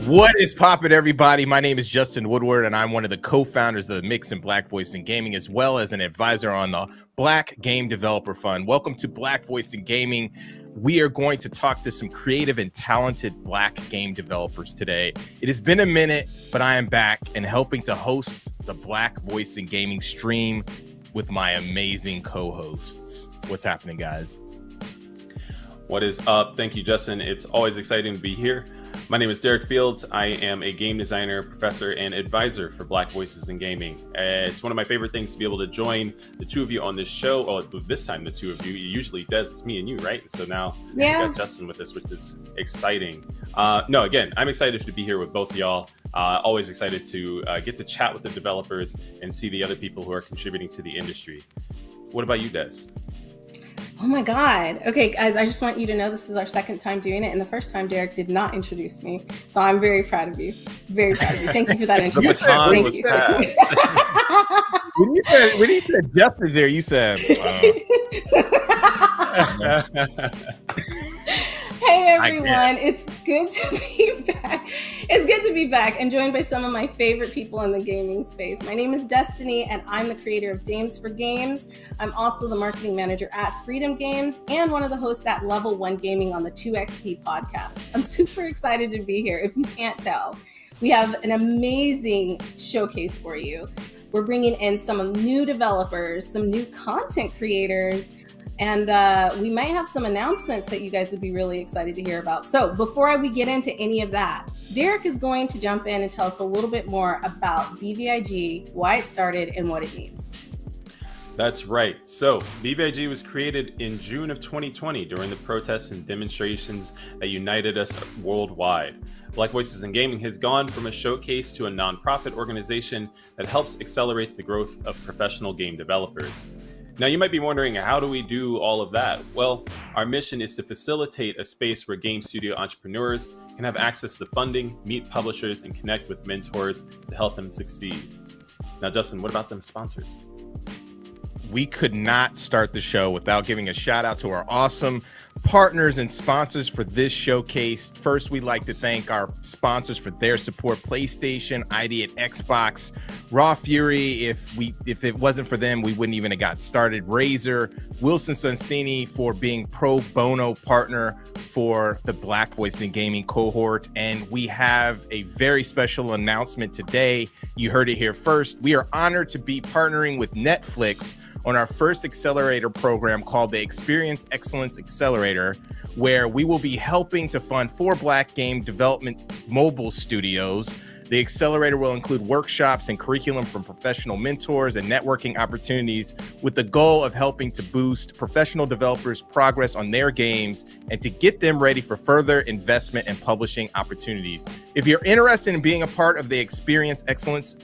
What is poppin', everybody? My name is Justin Woodward, and I'm one of the co-founders of the Mix and Black Voice in Gaming, as well as an advisor on the Black Game Developer Fund. Welcome to Black Voice in Gaming. We are going to talk to some creative and talented Black game developers today. It has been a minute, but I am back and helping to host the Black Voice in Gaming stream with my amazing co-hosts. What's happening, guys? What is up? Thank you, Justin. It's always exciting to be here. My name is Derek Fields. I am a game designer, professor, and advisor for Black Voices in Gaming. It's one of my favorite things to be able to join the two of you on this show. Oh, this time the two of you. It usually does. It's me and you, right? So now we got Justin with us, which is exciting. Again, I'm excited to be here with both of y'all. Always excited to get to chat with the developers and see the other people who are contributing to the industry. What about you, Des? Oh my God. Okay, guys, I just want you to know this is our second time doing it. And the first time Derek did not introduce me. So I'm very proud of you. Very proud of you. Thank you for that introduction. Thank you. When he said Jeff is there, you said, Hey everyone, it's good to be back. It's good to be back and joined by some of my favorite people in the gaming space. My name is Destiny and I'm the creator of Dames for Games. I'm also the marketing manager at Freedom Games and one of the hosts at Level 1 Gaming on the 2XP podcast. I'm super excited to be here. If you can't tell, we have an amazing showcase for you. We're bringing in some new developers, some new content creators, and we might have some announcements that you guys would be really excited to hear about. So before we get into any of that, Derek is going to jump in and tell us a little bit more about BVIG, why it started, and what it means. That's right. So BVIG was created in June of 2020 during the protests and demonstrations that united us worldwide. Black Voices in Gaming has gone from a showcase to a nonprofit organization that helps accelerate the growth of professional game developers. Now, you might be wondering, how do we do all of that? Well, our mission is to facilitate a space where game studio entrepreneurs can have access to funding, meet publishers, and connect with mentors to help them succeed. Now, Justin, what about them sponsors? We could not start the show without giving a shout out to our awesome partners and sponsors for this showcase. First, we'd like to thank our sponsors for their support: PlayStation, ID at Xbox, Raw Fury. If it wasn't for them, we wouldn't even have got started. Razer, Wilson Sonsini for being pro bono partner for the Black Voice in Gaming cohort. And we have a very special announcement today. You heard it here first. We are honored to be partnering with Netflix on our first accelerator program called the Experience Excellence Accelerator, where we will be helping to fund 4 Black game development mobile studios. The accelerator will include workshops and curriculum from professional mentors and networking opportunities, with the goal of helping to boost professional developers' progress on their games and to get them ready for further investment and publishing opportunities. If you're interested in being a part of the Experience Excellence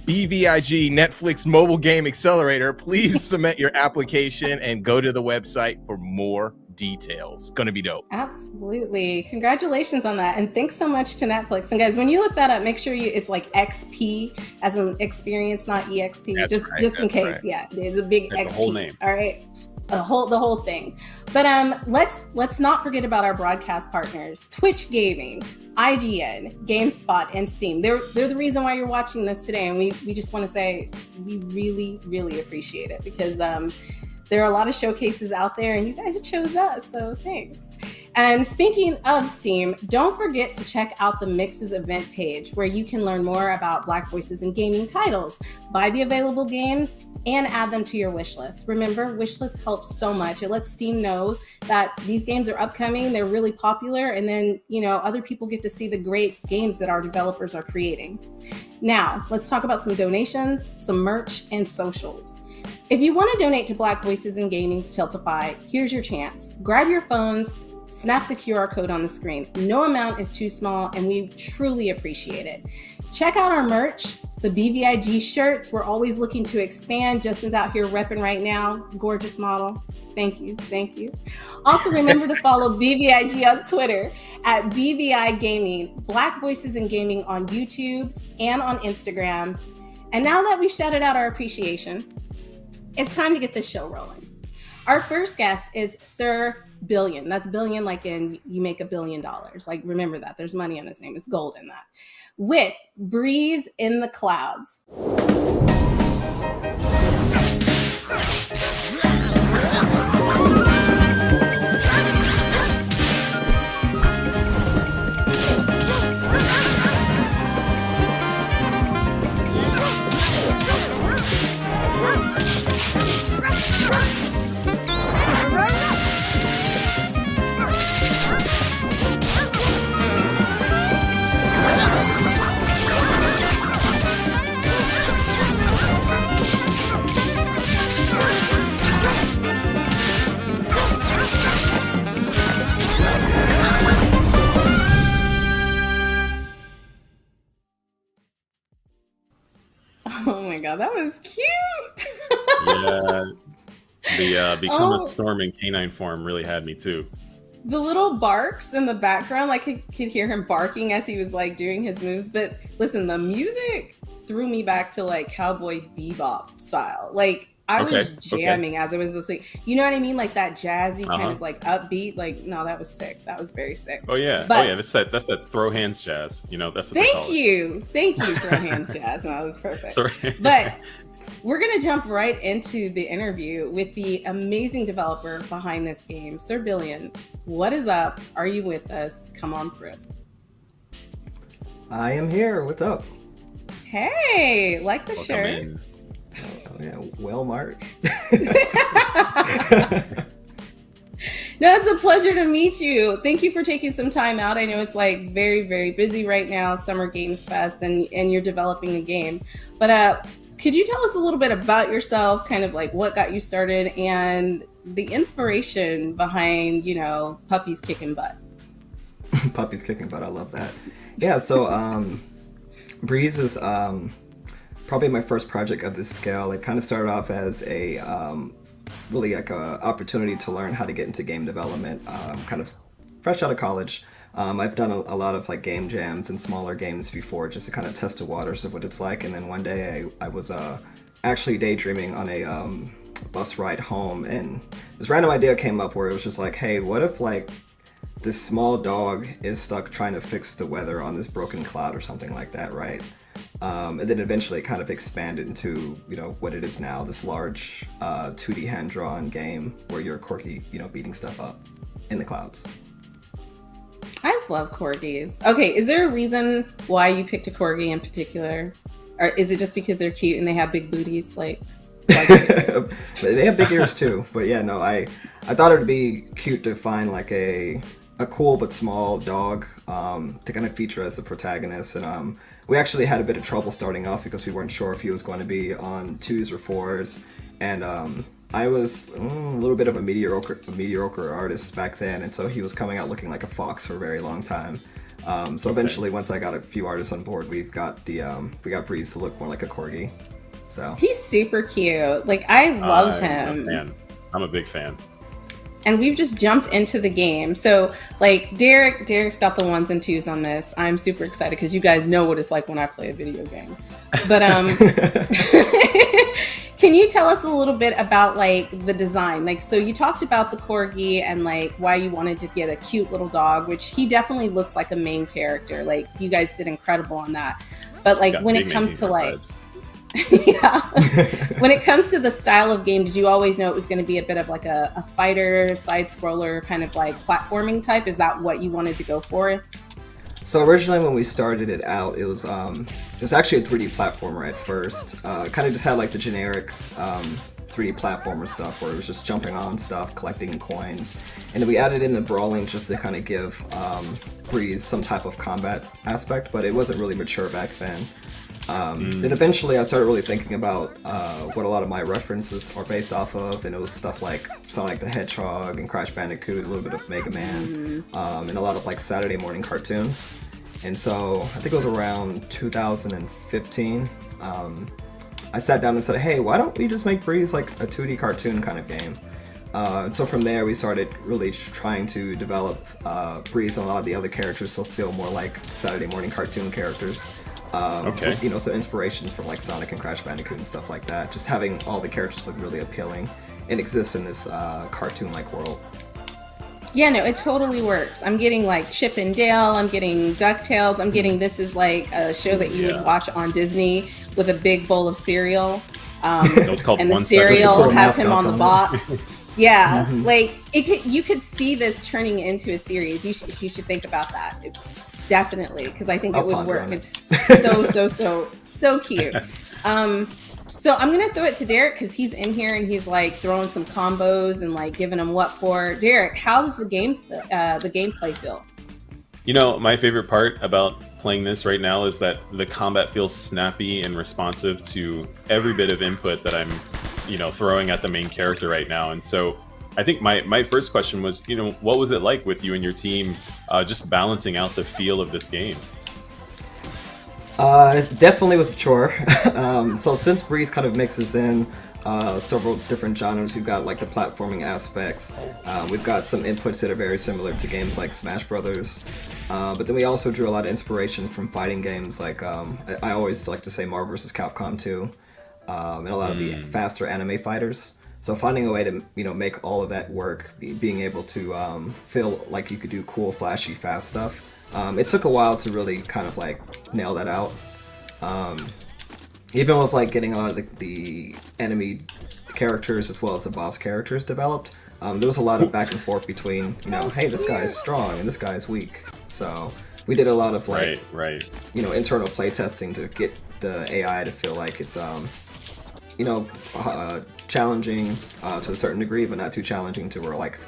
BVIG Netflix Mobile Game Accelerator, please submit your application and go to the website for more details. Gonna be dope. Absolutely. Congratulations on that. And thanks so much to Netflix. And guys, when you look that up, make sure it's like XP as an experience, not EXP. That's just right, in case. right. Yeah, there's a big That's XP. the whole name. All right. The whole thing. But let's not forget about our broadcast partners: Twitch Gaming, IGN, GameSpot, and Steam. They're the reason why you're watching this today, and we just want to say we really, really appreciate it, because there are a lot of showcases out there and you guys chose us, so thanks. And speaking of Steam, don't forget to check out the Mixes event page, where you can learn more about Black Voices in Gaming titles, buy the available games, and add them to your wish list. Remember, wish list helps so much. It lets Steam know that these games are upcoming, they're really popular, and then, other people get to see the great games that our developers are creating. Now, let's talk about some donations, some merch, and socials. If you want to donate to Black Voices in Gaming's Tiltify, here's your chance. Grab your phones, snap the QR code on the screen. No amount is too small, and we truly appreciate it. Check out our merch, the BVIG shirts. We're always looking to expand. Justin's out here repping right now. Gorgeous model. Thank you. Also, remember to follow BVIG on Twitter at BVI Gaming, Black Voices in Gaming on YouTube and on Instagram. And now that we've shouted out our appreciation, it's time to get this show rolling. Our first guest is Sir Billion. That's billion like in you make $1 billion. Like, remember that. There's money in his name. It's gold in that. With Breeze in the Clouds. Oh my god, that was cute. Yeah, the become a storm in canine form really had me too. The little barks in the background, like I could hear him barking as he was like doing his moves. But listen, the music threw me back to like Cowboy Bebop style. Like I was jamming as I was listening. You know what I mean? Like that jazzy kind of like upbeat. Like, no, that was sick. That was very sick. Oh yeah, but, that's that throw hands jazz. You know, that's what. Thank you, throw hands jazz. No, that was perfect. But we're gonna jump right into the interview with the amazing developer behind this game, Sir Billion. What is up? Are you with us? Come on through. I am here. What's up? Hey, like the shirt. Oh, yeah, well, Mark. No, it's a pleasure to meet you. Thank you for taking some time out. I know it's like very, very busy right now, Summer Games Fest, and you're developing a game. But could you tell us a little bit about yourself, kind of like what got you started and the inspiration behind, you know, Puppies Kicking Butt? Puppies Kicking Butt, I love that. Yeah, so Breeze is probably my first project of this scale. It kind of started off as a really like a opportunity to learn how to get into game development, kind of fresh out of college. I've done a lot of like game jams and smaller games before just to kind of test the waters of what it's like. And then one day I was actually daydreaming on a bus ride home, and this random idea came up where it was just like, hey, what if like this small dog is stuck trying to fix the weather on this broken cloud or something like that, right? And then eventually it kind of expanded into, you know, what it is now, this large 2D hand-drawn game where you're a corgi, you know, beating stuff up in the clouds. I love corgis. Okay, is there a reason why you picked a corgi in particular? Or is it just because they're cute and they have big booties? Like they have big ears too. But yeah, no, I thought it would be cute to find like a cool but small dog to kind of feature as the protagonist. And we actually had a bit of trouble starting off because we weren't sure if he was going to be on 2s or 4s. And I was a little bit of a mediocre artist back then, and so he was coming out looking like a fox for a very long time. So eventually, once I got a few artists on board, we got Breeze to look more like a corgi. So he's super cute. Like I love him. I'm a big fan. And we've just jumped into the game. So like Derek's got the 1s and 2s on this. I'm super excited because you guys know what it's like when I play a video game. But can you tell us a little bit about like the design? Like, so you talked about the corgi and like why you wanted to get a cute little dog, which he definitely looks like a main character. Like you guys did incredible on that. But like when it comes to like yeah. When it comes to the style of game, did you always know it was going to be a bit of like a fighter, side scroller, kind of like platforming type? Is that what you wanted to go for? So originally when we started it out, it was actually a 3D platformer at first. Kind of just had like the generic 3D platformer stuff where it was just jumping on stuff, collecting coins. And then we added in the brawling just to kind of give Breeze some type of combat aspect, but it wasn't really mature back then. Then eventually I started really thinking about what a lot of my references are based off of, and it was stuff like Sonic the Hedgehog and Crash Bandicoot, a little bit of Mega Man, and a lot of like Saturday morning cartoons. And so I think it was around 2015, I sat down and said, hey, why don't we just make Breeze like a 2D cartoon kind of game? And so from there we started really trying to develop Breeze and a lot of the other characters to feel more like Saturday morning cartoon characters. Just, you know, some inspirations from like Sonic and Crash Bandicoot and stuff like that. Just having all the characters look really appealing. and exists in this cartoon-like world. Yeah, no, it totally works. I'm getting like Chip and Dale, I'm getting DuckTales, I'm getting this is like a show that you would watch on Disney with a big bowl of cereal. It was called and the One cereal Second. has him on the Mascots box. Yeah, like you could see this turning into a series. You should think about that. Definitely, because I think it would work. It's so cute. So I'm gonna throw it to Derek because he's in here and he's like throwing some combos and like giving them what for. Derek, how does the gameplay feel? You know, my favorite part about playing this right now is that the combat feels snappy and responsive to every bit of input that I'm, throwing at the main character right now. And so I think my first question was, what was it like with you and your team just balancing out the feel of this game? Definitely was a chore. So since Breeze kind of mixes in several different genres, we've got like the platforming aspects. We've got some inputs that are very similar to games like Smash Brothers. But then we also drew a lot of inspiration from fighting games like, I always like to say Marvel vs. Capcom 2, and a lot of the faster anime fighters. So finding a way to, make all of that work, being able to feel like you could do cool, flashy, fast stuff. It took a while to really kind of like nail that out. Even with like getting a lot of the enemy characters as well as the boss characters developed, there was a lot of back and forth between, hey, this guy's strong and this guy's weak. So we did a lot of like, internal playtesting to get the AI to feel like it's, challenging to a certain degree, but not too challenging to where like,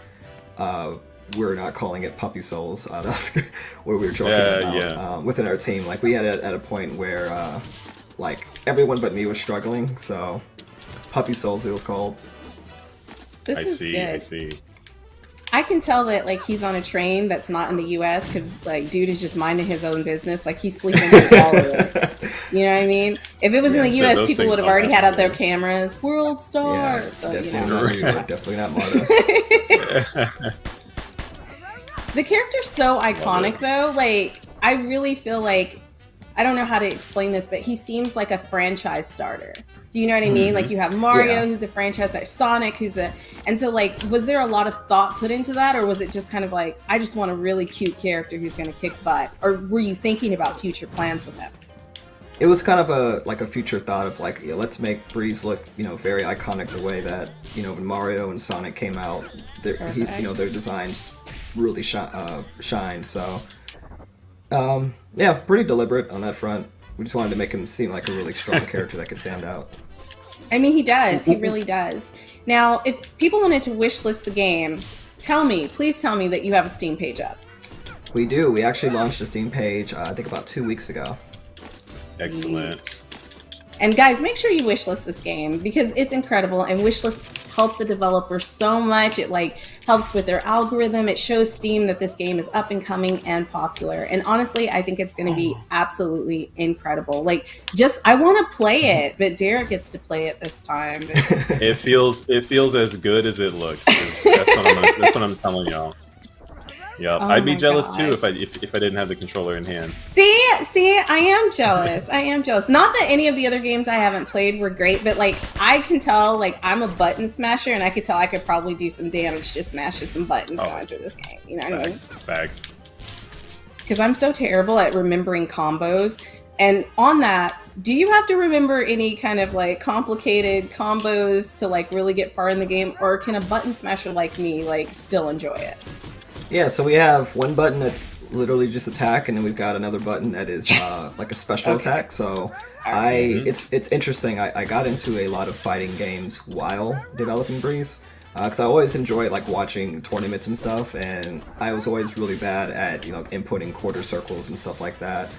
we're not calling it puppy souls. That's where we were joking about within our team. Like we had it at a point where like everyone but me was struggling. So puppy souls it was called. This is good. I see. I can tell that like he's on a train that's not in the U.S. because like dude is just minding his own business. Like he's sleeping through all of this. You know what I mean? If it was in the U.S., people would have already had out their cameras. World star. Yeah, so definitely not Marta. The character's so iconic though. Like I really feel like, I don't know how to explain this, but he seems like a franchise starter. Do you know what I mean? Like you have Mario, who's a franchise, like Sonic, and so like, was there a lot of thought put into that, or was it just kind of like, I just want a really cute character who's going to kick butt, or were you thinking about future plans with him? It was kind of a future thought of like, let's make Breeze look, very iconic the way that, when Mario and Sonic came out, their designs really shine. So, pretty deliberate on that front. We just wanted to make him seem like a really strong character that could stand out. I mean, he does. He really does. Now, if people wanted to wishlist the game, please tell me that you have a Steam page up. We do. We actually launched a Steam page, I think about 2 weeks ago. Excellent. And guys, make sure you wishlist this game because it's incredible, and wishlist help the developers so much. It like helps with their algorithm. It shows Steam that this game is up and coming and popular. And honestly, I think it's going to be absolutely incredible. Like, I want to play it, but Derek gets to play it this time. It feels as good as it looks. That's what I'm telling y'all. Yep, I'd be jealous too if I didn't have the controller in hand. See, I am jealous. Not that any of the other games I haven't played were great, but like I can tell, like I'm a button smasher, and I could tell I could probably do some damage just smashing some buttons going through this game. You know what I mean? Facts. Because I'm so terrible at remembering combos, and on that, do you have to remember any kind of like complicated combos to like really get far in the game, or can a button smasher like me like still enjoy it? Yeah, so we have one button that's literally just attack, and then we've got another button that is like a special attack. So it's interesting. I got into a lot of fighting games while developing Breeze, because I always enjoy like watching tournaments and stuff, and I was always really bad at inputting quarter circles and stuff like that.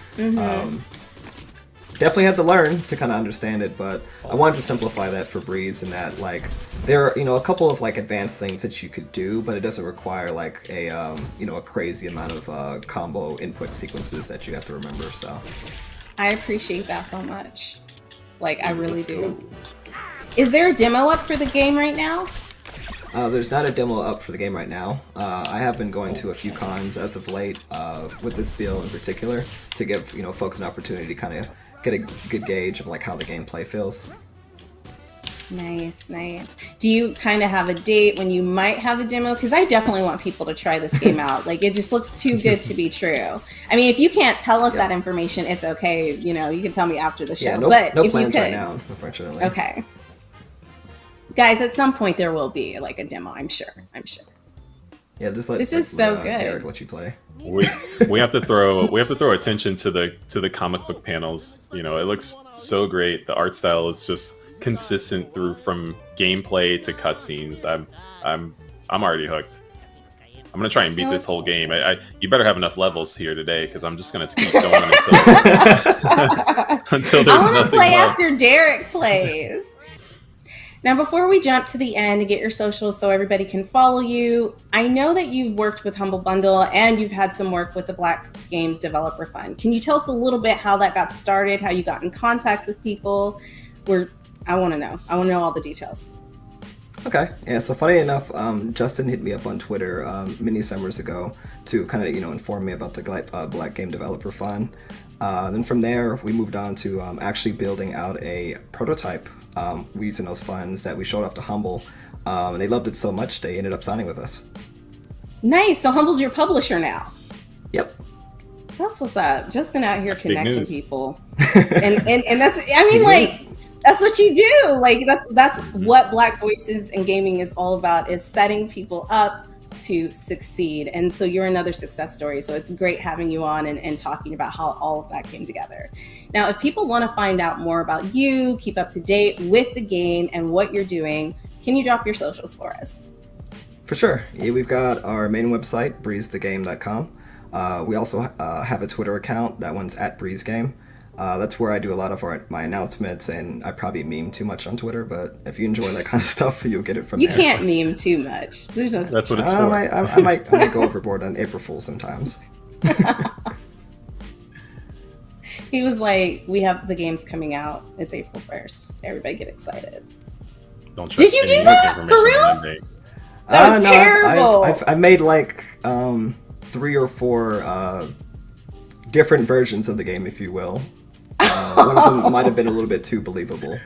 Definitely had to learn to kind of understand it, but I wanted to simplify that for Breeze, in that like there are a couple of like advanced things that you could do, but it doesn't require like a a crazy amount of combo input sequences that you have to remember. So I appreciate that so much. Like I really do. Is there a demo up for the game right now? There's not a demo up for the game right now. I have been going to a few cons as of late with this build in particular to give folks an opportunity to kind of get a good gauge of like how the gameplay feels. Nice, nice. Do you kind of have a date when you might have a demo? Because I definitely want people to try this game out. Like, it just looks too good to be true. I mean, if you can't tell us that information, it's okay. You know, you can tell me after the show. Yeah, no, but no if plans you could, right now, unfortunately. Okay. Guys, at some point there will be like a demo, I'm sure. Yeah, just let this is so good. Eric let you play. We have to throw attention to the comic book panels. You know, it looks so great. The art style is just consistent through from gameplay to cutscenes. I'm already hooked. I'm gonna try and beat this whole game. You better have enough levels here today because I'm just gonna keep going until there's I want to nothing play left. after Derek plays. Now, before we jump to the end to get your socials so everybody can follow you, I know that you've worked with Humble Bundle and you've had some work with the Black Game Developer Fund. Can you tell us a little bit how that got started, how you got in contact with people? I want to know. I want to know all the details. Okay, yeah, so funny enough, Justin hit me up on Twitter many summers ago to kind of, inform me about the Black Game Developer Fund. Then from there, we moved on to actually building out a prototype using those funds that we showed off to Humble. And they loved it so much, they ended up signing with us. Nice. So Humble's your publisher now. Yep. That's what's up. Justin out here That's big connecting news. people. and that's, I mean, like, that's what you do. Like, that's what Black Voices and Gaming is all about, is setting people up to succeed. And so you're another success story. So it's great having you on and talking about how all of that came together. Now, if people want to find out more about you, keep up to date with the game and what you're doing, can you drop your socials for us? For sure. Yeah, we've got our main website, breezethegame.com. We also have a Twitter account. That one's @breezegame. That's where I do a lot of my announcements, and I probably meme too much on Twitter, but if you enjoy that kind of stuff, you'll get it from there. You can't meme too much. There's no That's what it's I for. might go overboard on April Fool sometimes. He was like, we have the games coming out. It's April 1st. Everybody get excited. Don't trust Did you do any that? For information real? on that day. That was terrible. I've made like 3 or 4 different versions of the game, if you will. One of them might have been a little bit too believable.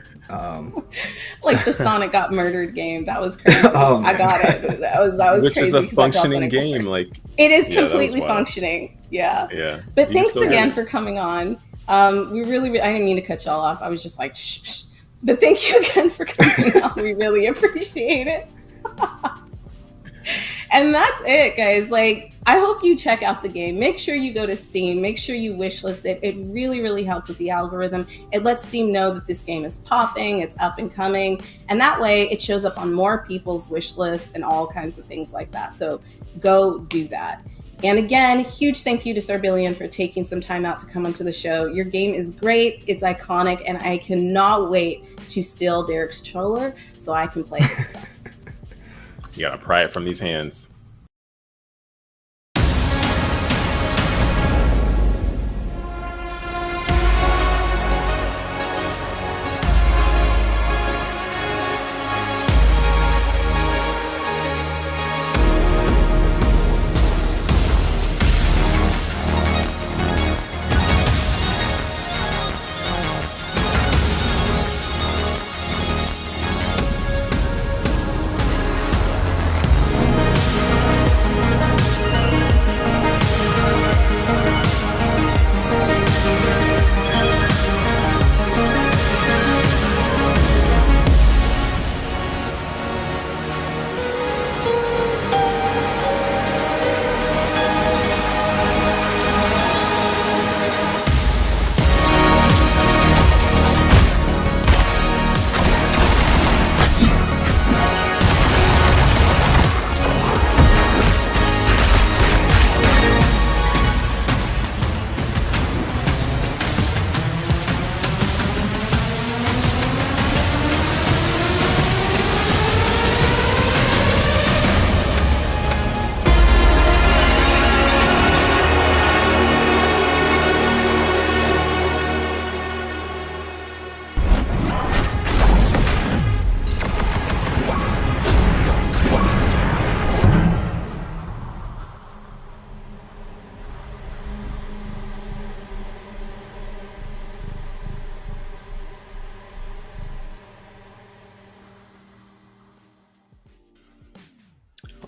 Like the Sonic got murdered game. That was crazy. Oh, I got it. That was Which crazy. is a because I felt functioning like game. first. Like, It is yeah, that was completely wild. functioning. Yeah. Yeah. But You thanks still again have it. for coming on. We really, I didn't mean to cut y'all off. I was just like, shh, shh. But thank you again for coming on. We really appreciate it. And that's it, guys. Like, I hope you check out the game. Make sure you go to Steam. Make sure you wishlist it. It really, really helps with the algorithm. It lets Steam know that this game is popping, it's up and coming. And that way it shows up on more people's wish lists and all kinds of things like that. So go do that. And again, huge thank you to Sarbillion for taking some time out to come onto the show. Your game is great, it's iconic, and I cannot wait to steal Derek's controller so I can play it myself. You gotta pry it from these hands.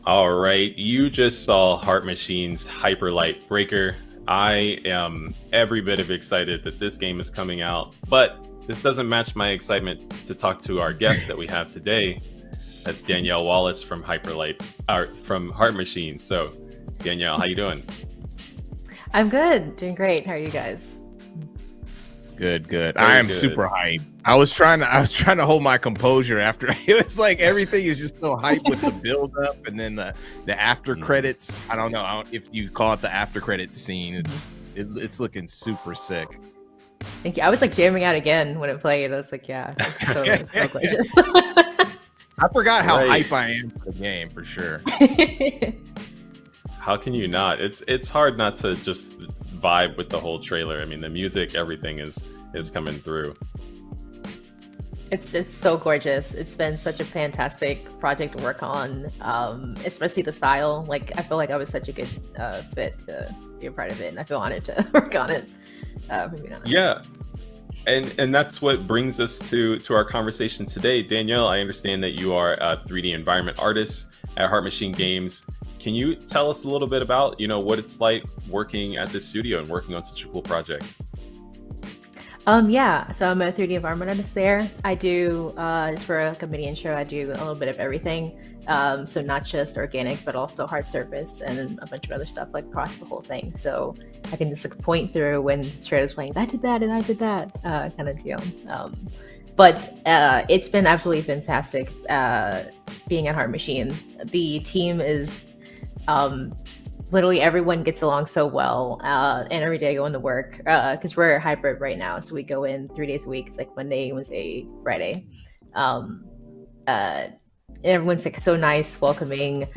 All right, you just saw Heart Machine's Hyperlight Breaker. I am every bit of excited that this game is coming out, but this doesn't match my excitement to talk to our guest that we have today. That's Danielle Wallace from from Heart Machine. So, Danielle, how you doing? I'm good, doing great. How are you guys? Good. Very I am good. super hyped. I was trying to hold my composure after it was like everything is just so hyped with the build up and then the after credits. I don't know if you call it the after credits scene. It's looking super sick. Thank you. I was like jamming out again when it played. I was like, yeah, it's so gorgeous. I forgot how Right. hype I am for the game for sure. How can you not? It's hard not to just vibe with the whole trailer. I mean, the music, everything is coming through. It's so gorgeous. It's been such a fantastic project to work on, especially the style. Like, I feel like I was such a good fit to be a part of it, and I feel honored to work on it. For being honest. Yeah. And that's what brings us to our conversation today. Danielle, I understand that you are a 3D environment artist at Heart Machine Games. Can you tell us a little bit about, what it's like working at this studio and working on such a cool project? Yeah, so I'm a 3D environment artist there. I do, just for like a mini intro, I do a little bit of everything. So not just organic, but also hard surface and a bunch of other stuff like across the whole thing. So I can just like point through when the trailer's playing, I did that and I did that kind of deal. But it's been absolutely fantastic being at Heart Machine. The team is literally everyone gets along so well, and every day I go into work because we're hybrid right now, so we go in 3 days a week. It's like Monday, Wednesday, Friday. Everyone's like so nice, welcoming.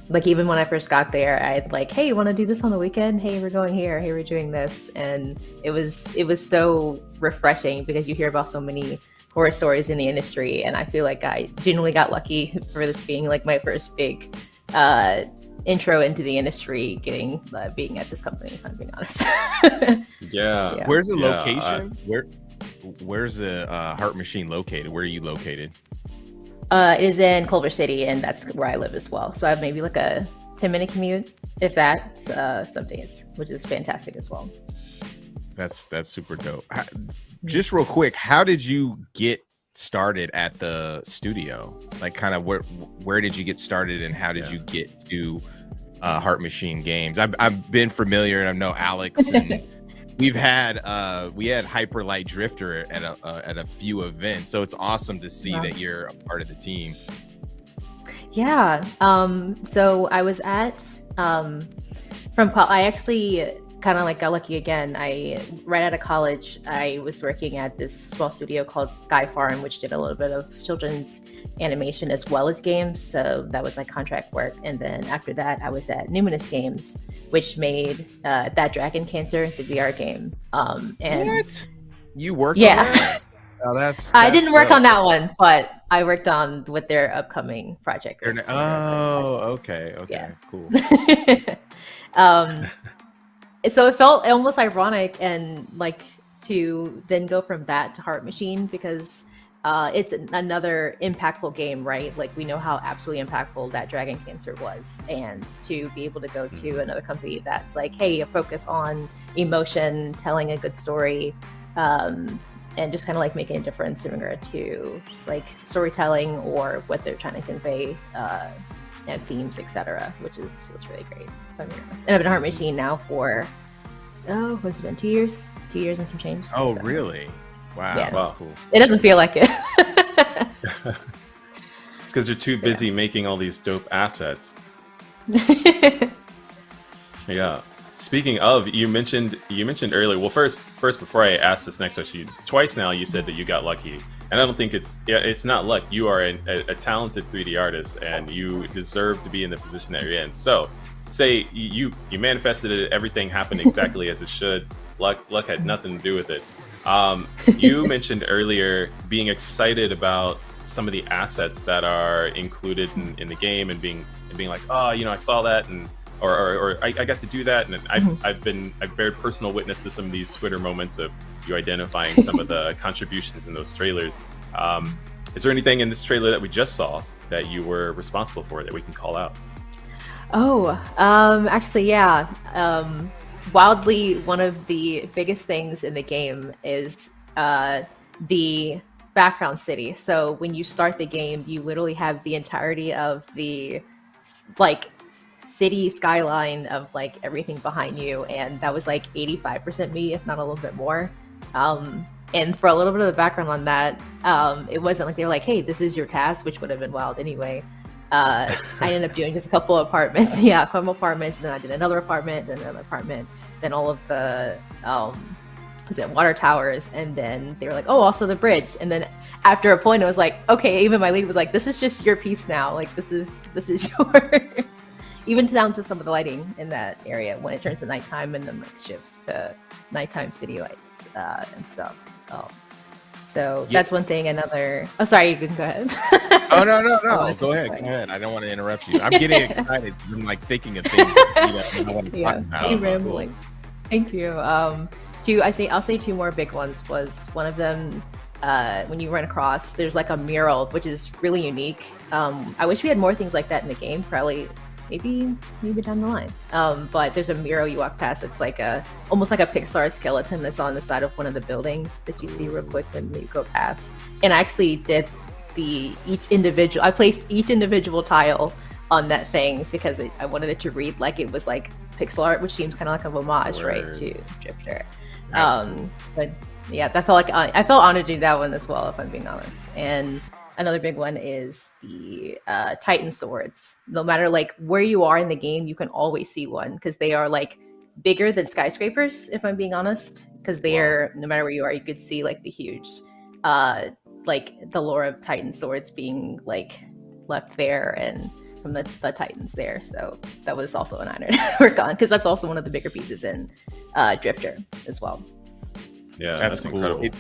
Like even when I first got there, I'd like, hey, you want to do this on the weekend? Hey, we're going here. Hey, we're doing this. And it was so refreshing because you hear about so many horror stories in the industry, and I feel like I genuinely got lucky for this being like my first big intro into the industry, being at this company, if I'm being honest. Yeah. Where's the location? Where's the Heart Machine located? Where are you located? It is in Culver City, and that's where I live as well. So I have maybe like a 10-minute commute, if that, some days, which is fantastic as well. That's super dope. Just real quick, how did you get started at the studio? Like, kind of where did you get started, and how did you get to Heart Machine Games? I've been familiar, and I know Alex, and we had Hyperlight Drifter at a few events, so it's awesome to see that you're a part of the team. Yeah. So I was at I actually kind of like got lucky again. Right out of college, I was working at this small studio called Sky Farm, which did a little bit of children's animation as well as games. So that was like contract work. And then after that, I was at Numinous Games, which made That Dragon Cancer, the VR game. And what? You worked on that? Oh, that's I didn't work dope. on that one, but I worked on with their upcoming project. Okay, Yeah. cool. So it felt almost ironic and like to then go from that to Heart Machine because it's another impactful game, right? Like we know how absolutely impactful That Dragon Cancer was, and to be able to go to another company that's like, hey, a focus on emotion, telling a good story, and just kind of like making a difference in regard to just like storytelling or what they're trying to convey, and themes, etc., which feels really great. If I'm being honest. And I've been at Heart Machine now for what's it been, 2 years? 2 years and some change. Oh, so. Really? Wow, Yeah. that's cool. It doesn't feel like it. It's because you're too busy making all these dope assets. Yeah. Speaking of, you mentioned earlier. Well, first before I ask this next question, twice now you said that you got lucky, and I don't think it's not luck. You are a talented 3D artist, and you deserve to be in the position that you're in. So, say you manifested it, everything happened exactly as it should. Luck had nothing to do with it. You mentioned earlier being excited about some of the assets that are included in the game, and being like, oh, I saw that, and or I got to do that, and I've bared personal witness to some of these Twitter moments of you identifying some of the contributions in those trailers. Is there anything in this trailer that we just saw that you were responsible for that we can call out? Oh, actually, yeah. Wildly, one of the biggest things in the game is the background city. So when you start the game, you literally have the entirety of the like city skyline of like everything behind you, and that was like 85% me, if not a little bit more. And for a little bit of the background on that, it wasn't like they were like, hey, this is your task, which would have been wild anyway. I ended up doing just a couple of apartments. Yeah, a couple of apartments, and then I did another apartment, then another apartment, then all of the water towers, and then they were like, oh, also the bridge. And then after a point, it was like, okay, even my lead was like, this is just your piece now. Like this is yours. Even down to some of the lighting in that area when it turns to nighttime and then like shifts to nighttime city lights and stuff. So that's one thing. Another. Oh, sorry, you can go ahead. Oh no! Go ahead. I don't want to interrupt you. I'm getting excited. I'm like thinking of things I want to talk about. Rambling. Thank you. I'll say two more big ones. Was one of them when you run across, there's like a mural which is really unique. I wish we had more things like that in the game. Probably. Maybe down the line. But there's a mural you walk past. It's like almost like a Pixar skeleton that's on the side of one of the buildings that you see real quick when you go past. And I actually did I placed each individual tile on that thing because I wanted it to read like it was like pixel art, which seems kind of like a homage, right, to Drifter. Cool. So yeah, that felt like I felt honored to do that one as well, if I'm being honest. And another big one is the Titan swords. No matter like where you are in the game, you can always see one because they are like bigger than skyscrapers, if I'm being honest. Because they are, no matter where you are, you could see like the huge, like the lore of Titan swords being like left there and from the Titans there. So that was also an honor to work on because that's also one of the bigger pieces in Drifter as well. Yeah, that's cool. Incredible.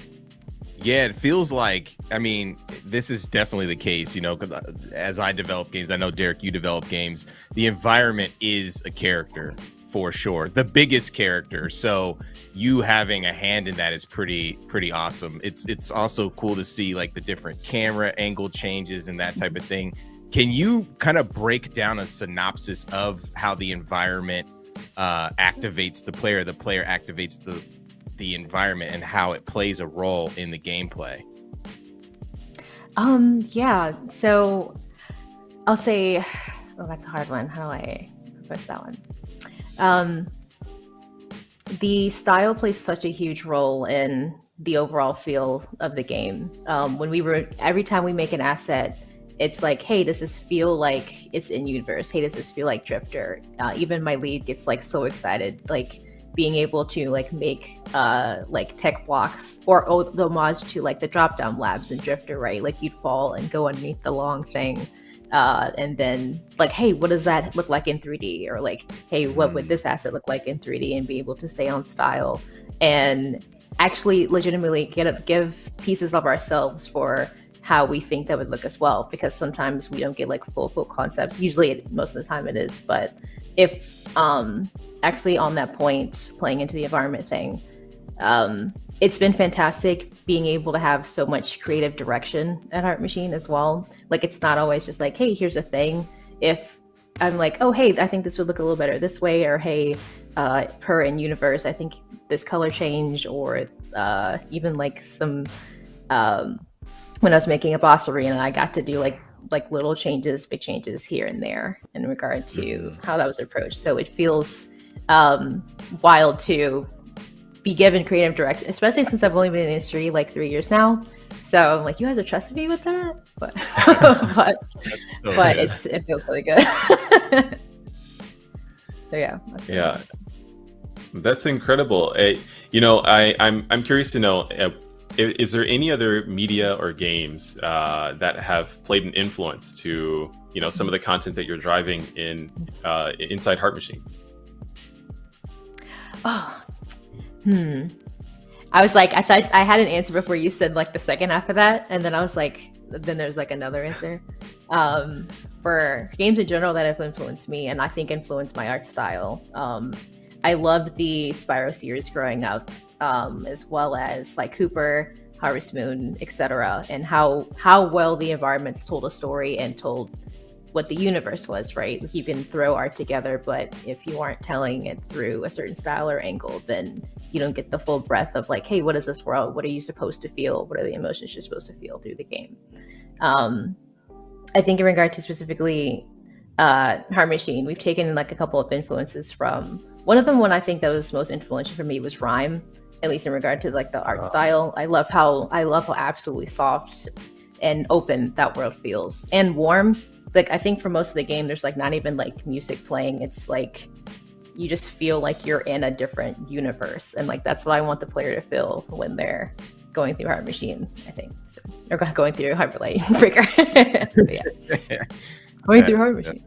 Yeah, it feels like, I mean, this is definitely the case, you know, because as I develop games, I know, Derek, you develop games, the environment is a character for sure, the biggest character. So you having a hand in that is pretty awesome. It's also cool to see like the different camera angle changes and that type of thing. Can you kind of break down a synopsis of how the environment activates the player activates the environment and how it plays a role in the gameplay? Yeah, so I'll say, oh, that's a hard one. How do I approach that one? The style plays such a huge role in the overall feel of the game. Every time we make an asset, it's like, hey, does this feel like it's in universe? Hey, does this feel like Drifter? Even my lead gets like so excited, like being able to like make like tech blocks or the homage to like the drop down labs in Drifter, right? Like you'd fall and go underneath the long thing. And then like, hey, what does that look like in 3D? Or like, hey, what would this asset look like in 3D? And be able to stay on style and actually legitimately give pieces of ourselves for how we think that would look as well. Because sometimes we don't get like full concepts. Usually most of the time it is, but if actually on that point, playing into the environment thing, it's been fantastic being able to have so much creative direction at Heart Machine as well. Like it's not always just like, hey, here's a thing. If I'm like, oh, hey, I think this would look a little better this way, or hey, per in universe, I think this color change, or even like some when I was making a boss arena, I got to do like little changes, big changes here and there in regard to how that was approached. So it feels wild to be given creative direction, especially since I've only been in the industry like 3 years now. So I'm like, you guys are trusting me with that, but it feels really good. So yeah. That's incredible. I'm curious to know. Is there any other media or games that have played an influence to some of the content that you're driving in inside Heart Machine? I was like, I thought I had an answer before you said like the second half of that, and then I was like, then there's like another answer. For games in general that have influenced me, and I think influenced my art style. I loved the Spyro series growing up, as well as like Cooper, Harvest Moon, etc., and how well the environments told a story and told what the universe was, right? Like, you can throw art together, but if you aren't telling it through a certain style or angle, then you don't get the full breadth of like, hey, what is this world? What are you supposed to feel? What are the emotions you're supposed to feel through the game? I think in regard to specifically Heart Machine, we've taken like a couple of influences from one of them. One I think that was most influential for me was Rhyme, at least in regard to like the art style. I love how absolutely soft and open that world feels, and warm. Like, I think for most of the game, there's like not even like music playing. It's like you just feel like you're in a different universe, and like that's what I want the player to feel when they're going through Heart Machine, I think. So, or going through Hyperlight Breaker. Going through Heart Machine.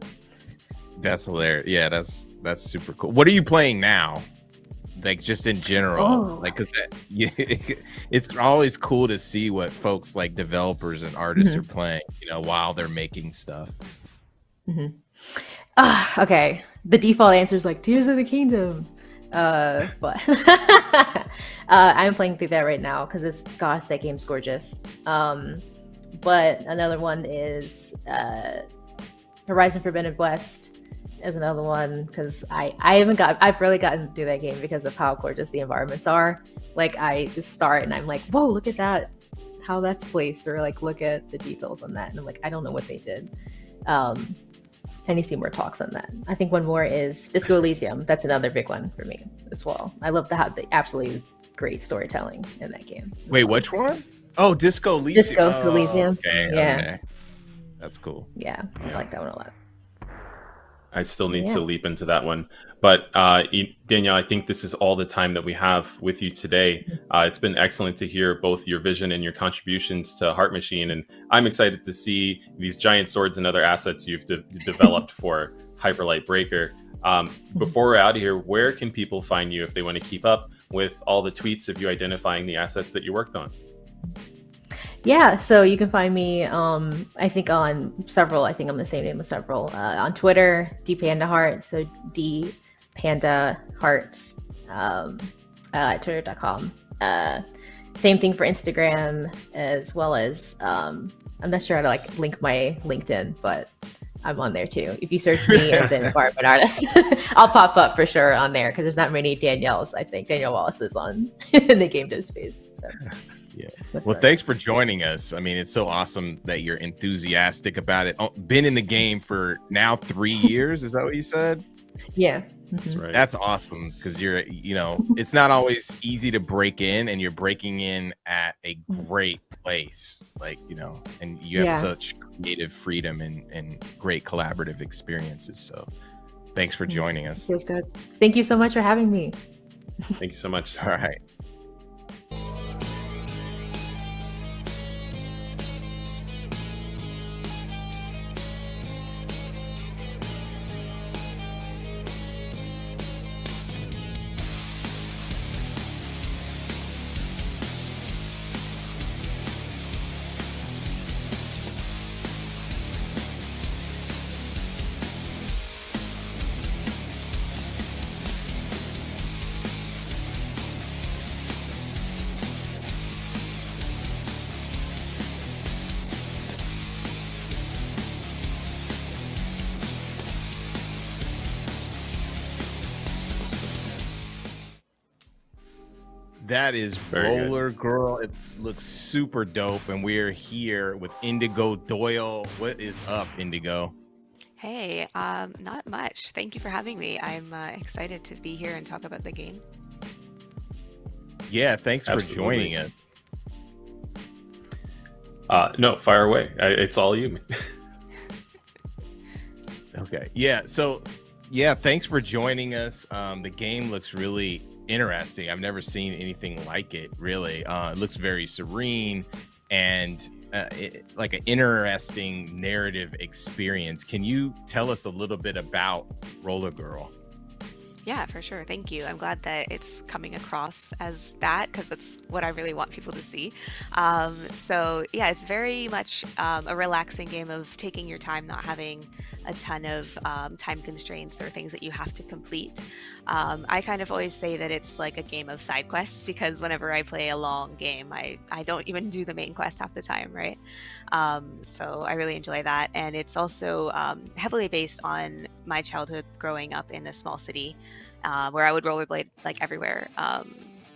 That's hilarious. Yeah, that's super cool. What are you playing now? Like, just in general, like, cause it's always cool to see what folks like developers and artists are playing, you know, while they're making stuff. Okay. The default answer is like Tears of the Kingdom. But I'm playing through that right now because gosh, that game's gorgeous. But another one is Horizon Forbidden West is another one, because I've really gotten through that game because of how gorgeous the environments are. Like, I just start and I'm like, whoa, look at that, how that's placed, or like look at the details on that, and I'm like, I don't know what they did. I need to see more talks on that. I think one more is Disco Elysium. That's another big one for me as well. I love the absolutely great storytelling in that game. Wait, which one? Oh, Disco Elysium. Disco Elysium. Okay, yeah. Okay. That's cool. Yeah, I like that one a lot. I still need to leap into that one. But Danielle, I think this is all the time that we have with you today. It's been excellent to hear both your vision and your contributions to Heart Machine. And I'm excited to see these giant swords and other assets you've developed for Hyperlight Breaker. Before we're out of here, where can people find you if they want to keep up with all the tweets of you identifying the assets that you worked on? Yeah, so you can find me, I think on several, I think I'm the same name as several, on Twitter, dpandaheart, so dpandaheart, at twitter.com. Same thing for Instagram, as well as, I'm not sure how to like link my LinkedIn, but I'm on there too. If you search me as an environment artist, I'll pop up for sure on there, because there's not many Danielles. I think Danielle Wallace is on in the game dev space, so. Yeah. Well, thanks for joining us. I mean, it's so awesome that you're enthusiastic about it. Oh, been in the game for now 3 years. Is that what you said? Yeah. That's right. That's awesome, because it's not always easy to break in, and you're breaking in at a great place, and you have such creative freedom and great collaborative experiences. So thanks for joining us. Feels good. Thank you so much for having me. Thank you so much. All right. That is Roller Girl. It looks super dope, and we're here with Indigo Doyle. What is up, Indigo? Hey, not much. Thank you for having me. I'm excited to be here and talk about the game. Yeah, thanks for joining us. No, fire away. It's all you. Okay. Yeah. So, yeah, thanks for joining us. The game looks really interesting. I've never seen anything like it, really. It looks very serene and like an interesting narrative experience. Can you tell us a little bit about Roller Girl? Yeah, for sure. Thank you. I'm glad that it's coming across as that because that's what I really want people to see. So, yeah, it's very much a relaxing game of taking your time, not having a ton of time constraints or things that you have to complete. I kind of always say that it's like a game of side quests because whenever I play a long game, I don't even do the main quest half the time, right? So I really enjoy that. And it's also heavily based on my childhood growing up in a small city where I would rollerblade like everywhere.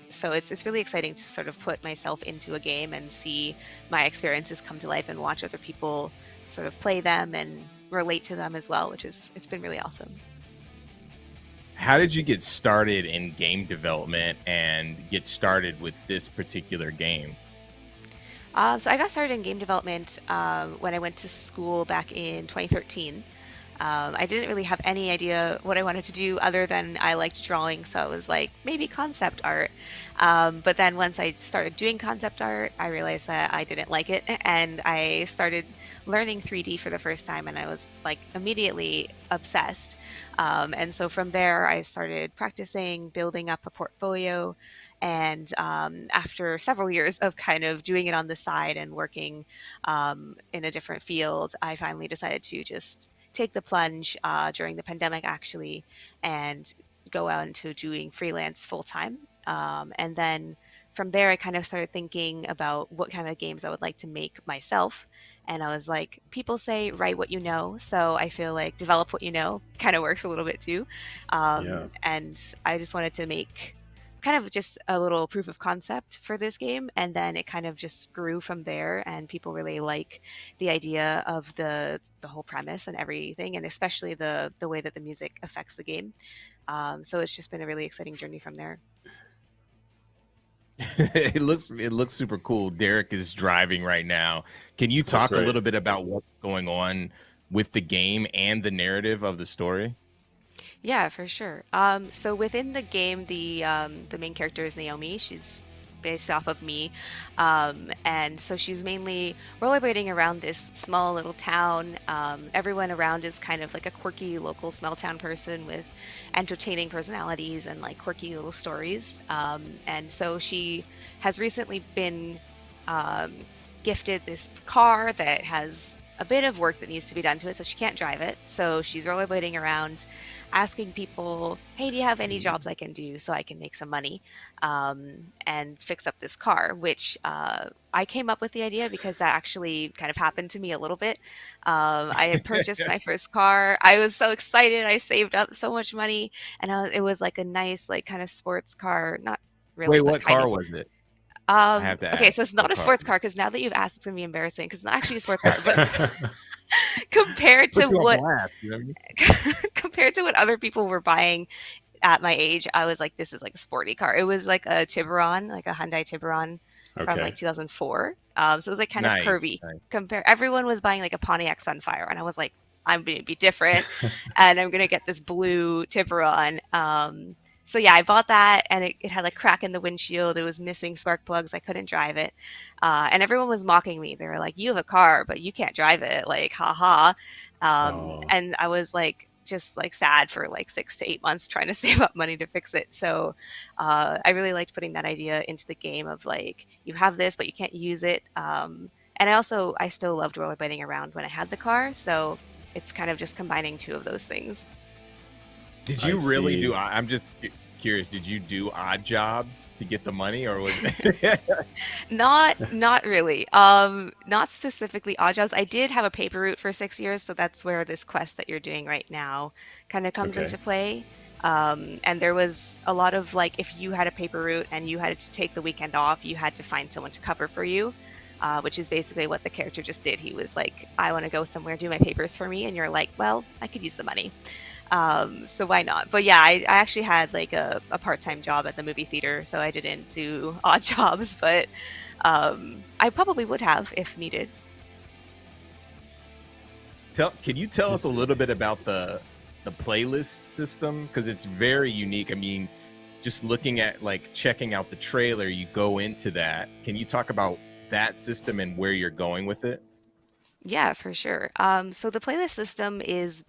So it's really exciting to sort of put myself into a game and see my experiences come to life and watch other people sort of play them and relate to them as well, which is it's been really awesome. How did you get started in game development and get started with this particular game? So I got started in game development when I went to school back in 2013. I didn't really have any idea what I wanted to do other than I liked drawing, so it was like maybe concept art. But then once I started doing concept art, I realized that I didn't like it, and I started learning 3D for the first time, and I was like immediately obsessed. And so from there, I started practicing, building up a portfolio. And after several years of kind of doing it on the side and working in a different field, I finally decided to just take the plunge during the pandemic, actually, and go out into doing freelance full time. And then from there, I kind of started thinking about what kind of games I would like to make myself. And I was like, people say write what you know. So I feel like develop what you know kind of works a little bit too. Yeah. And I just wanted to make kind of just a little proof of concept for this game, and then it kind of just grew from there, and people really like the idea of the whole premise and everything, and especially the way that the music affects the game. So it's just been a really exciting journey from there. It looks super cool. Derek is driving right now. Can you talk That's right. a little bit about what's going on with the game and the narrative of the story? Yeah, for sure. So within the game, the main character is Naomi. She's based off of me, and so she's mainly rollerblading around this small little town. Everyone around is kind of like a quirky local small town person with entertaining personalities and like quirky little stories. And so she has recently been gifted this car that has a bit of work that needs to be done to it, so she can't drive it. So she's rollerblading around, asking people, "Hey, do you have any jobs I can do so I can make some money and fix up this car?" Which I came up with the idea because that actually kind of happened to me a little bit. I had purchased my first car. I was so excited. I saved up so much money, and it was like a nice, like kind of sports car. Not really. Wait, but what kind car of. was it? I have to Okay, ask. so it's not What a car? sports car because now that you've asked, it's gonna be embarrassing because it's not actually a sports car, but compared to Put you on what blast, you know what I mean? compared to what other people were buying at my age, I was like, this is like a sporty car. It was like a Tiburon, like a Hyundai Tiburon from Okay. like 2004. So it was like kind Nice, of curvy. nice. Everyone was buying like a Pontiac Sunfire, and I was like, I'm gonna be different, and I'm gonna get this blue Tiburon. So yeah, I bought that, and it had like crack in the windshield. It was missing spark plugs. I couldn't drive it, and everyone was mocking me. They were like, "You have a car, but you can't drive it." Like, haha. Oh. And I was like, just like sad for like 6 to 8 months trying to save up money to fix it. So I really liked putting that idea into the game of like, you have this, but you can't use it. And I still loved rollerblading around when I had the car. So it's kind of just combining two of those things. Did I you really see. do? I'm just curious. Did you do odd jobs to get the money, or was it? Not really. Not specifically odd jobs. I did have a paper route for 6 years, so that's where this quest that you're doing right now kind of comes Okay. into play. And there was a lot of like, if you had a paper route and you had to take the weekend off, you had to find someone to cover for you, which is basically what the character just did. He was like, I want to go somewhere, do my papers for me, and you're like, well, I could use the money. So why not? But yeah, I actually had like a part-time job at the movie theater, so I didn't do odd jobs, but I probably would have if needed. Can you tell us a little bit about the playlist system? Because it's very unique. I mean, just looking at like checking out the trailer, you go into that. Can you talk about that system and where you're going with it? Yeah, for sure. So the playlist system is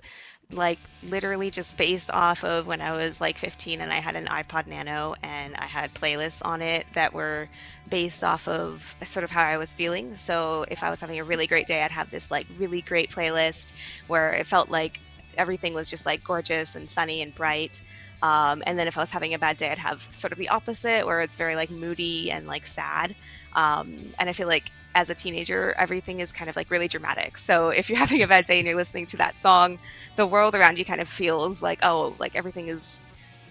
like literally just based off of when I was like 15 and I had an iPod Nano and I had playlists on it that were based off of sort of how I was feeling. So if I was having a really great day, I'd have this like really great playlist where it felt like everything was just like gorgeous and sunny and bright. And then if I was having a bad day, I'd have sort of the opposite where it's very like moody and like sad. And I feel like as a teenager, everything is kind of like really dramatic. So if you're having a bad day and you're listening to that song, the world around you kind of feels like, oh, like everything is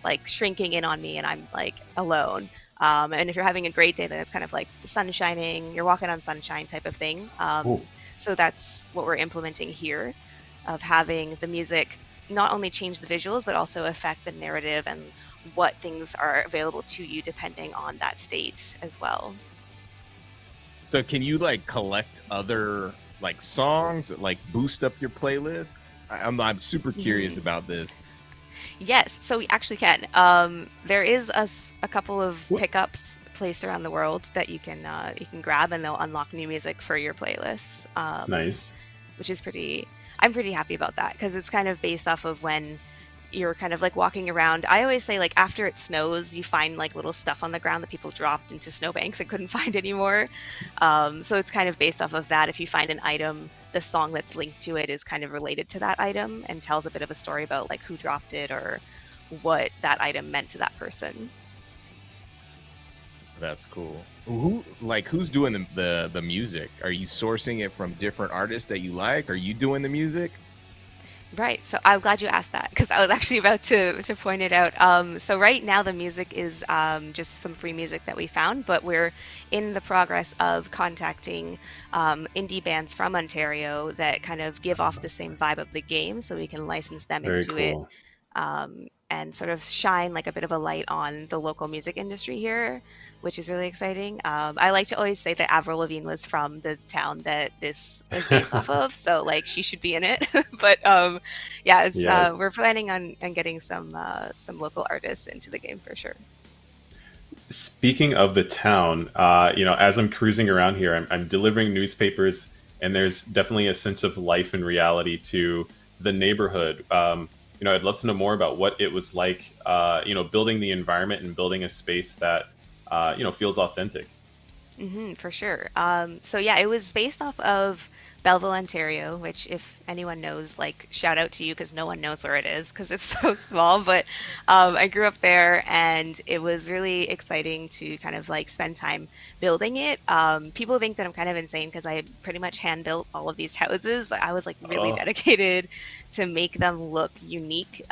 like shrinking in on me and I'm like alone. And if you're having a great day, then it's kind of like the sun shining, you're walking on sunshine type of thing. So that's what we're implementing here, of having the music not only change the visuals, but also affect the narrative and what things are available to you depending on that state as well. So can you like collect other like songs that like boost up your playlist? I'm super curious about this. Yes, so we actually can. There is a couple of pickups placed around the world that you can grab, and they'll unlock new music for your playlist. Nice. Which is I'm pretty happy about that, because it's kind of based off of when you're kind of like walking around. I always say like after it snows, you find like little stuff on the ground that people dropped into snowbanks and couldn't find anymore. So it's kind of based off of that. If you find an item, the song that's linked to it is kind of related to that item and tells a bit of a story about like who dropped it or what that item meant to that person. That's cool. Who's doing the music? Are you sourcing it from different artists that you like? Are you doing the music? Right. So I'm glad you asked that, because I was actually about to point it out. So right now the music is just some free music that we found, but we're in the progress of contacting indie bands from Ontario that kind of give off the same vibe of the game, so we can license them into it. And sort of shine like a bit of a light on the local music industry here, which is really exciting. I like to always say that Avril Lavigne was from the town that this is based off of, so like she should be in it. But yeah, it's, Yes. We're planning on getting some local artists into the game for sure. Speaking of the town, as I'm cruising around here, I'm delivering newspapers, and there's definitely a sense of life and reality to the neighborhood. I'd love to know more about what it was like, building the environment and building a space that, feels authentic. For sure. So yeah, it was based off of Belleville, Ontario, which if anyone knows, like shout out to you, because no one knows where it is because it's so small. But I grew up there, and it was really exciting to kind of like spend time building it. People think that I'm kind of insane because I pretty much hand built all of these houses, but I was like really dedicated to make them look unique.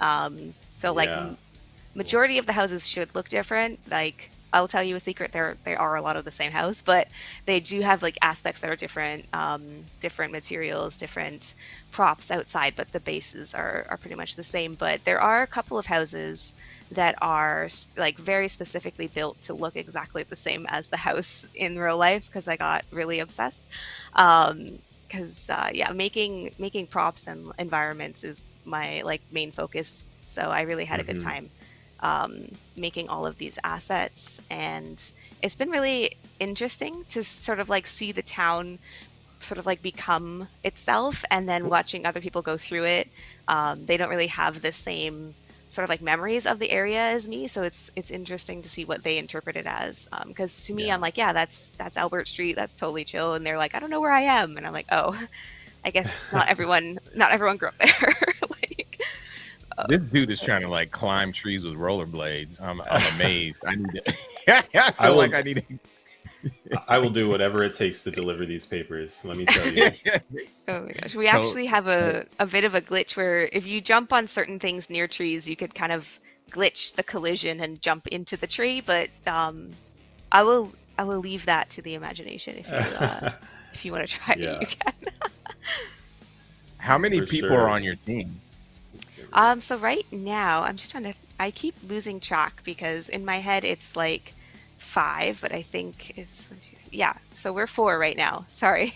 Majority of the houses should look different. Like I'll tell you a secret, there are a lot of the same house, but they do have like aspects that are different, different materials, different props outside, but the bases are pretty much the same. But there are a couple of houses that are like very specifically built to look exactly the same as the house in real life, because I got really obsessed. Making props and environments is my like main focus. So I really had a good time making all of these assets, and it's been really interesting to sort of like see the town sort of like become itself, and then watching other people go through it. They don't really have the same sort of like memories of the area as me, so it's interesting to see what they interpret it as, because to me, I'm like, yeah, that's Albert Street, that's totally chill, and they're like, I don't know where I am, and I'm like, oh, I guess not everyone grew up there. This dude is trying to like climb trees with rollerblades. I'm amazed. I need to. I need to. I will do whatever it takes to deliver these papers. Let me tell you. Oh my gosh, we actually have a bit of a glitch where if you jump on certain things near trees, you could kind of glitch the collision and jump into the tree. But I will leave that to the imagination. If you want to try it, you can. How many people are on your team? So right now, I'm just I keep losing track because in my head it's like 5, but I think it's, so we're 4 right now. Sorry.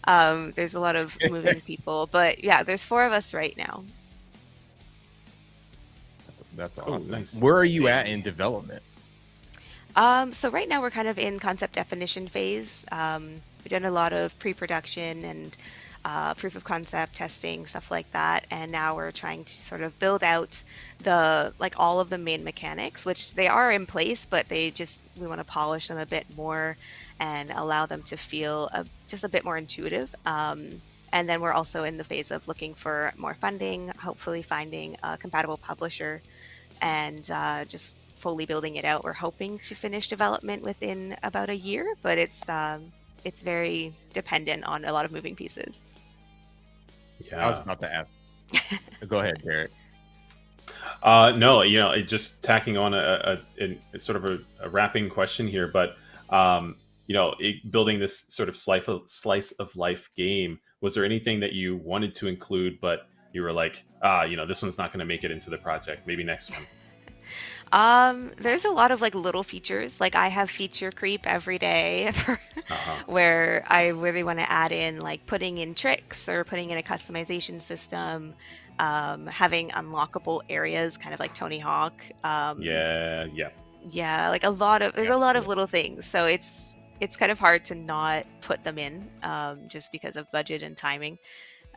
There's a lot of moving people, but yeah, there's 4 of us right now. That's awesome. Oh, nice. Where are you at in development? So right now we're kind of in concept definition phase. We've done a lot of pre-production and proof of concept testing, stuff like that. And now we're trying to sort of build out the all of the main mechanics, which they are in place, but we want to polish them a bit more and allow them to feel just a bit more intuitive. And then we're also in the phase of looking for more funding, hopefully finding a compatible publisher, and just fully building it out. We're hoping to finish development within about a year, but it's very dependent on a lot of moving pieces. Yeah. I was about to ask. Go ahead, Derek. No, just tacking on a sort of a wrapping question here, but building this sort of slice of life game, was there anything that you wanted to include, but you were like, this one's not going to make it into the project, maybe next one? There's a lot of little features. I have feature creep every day where I really want to add in putting in tricks or putting in a customization system, having unlockable areas, kind of like Tony Hawk. Yeah, there's a lot of little things. So it's kind of hard to not put them in, just because of budget and timing.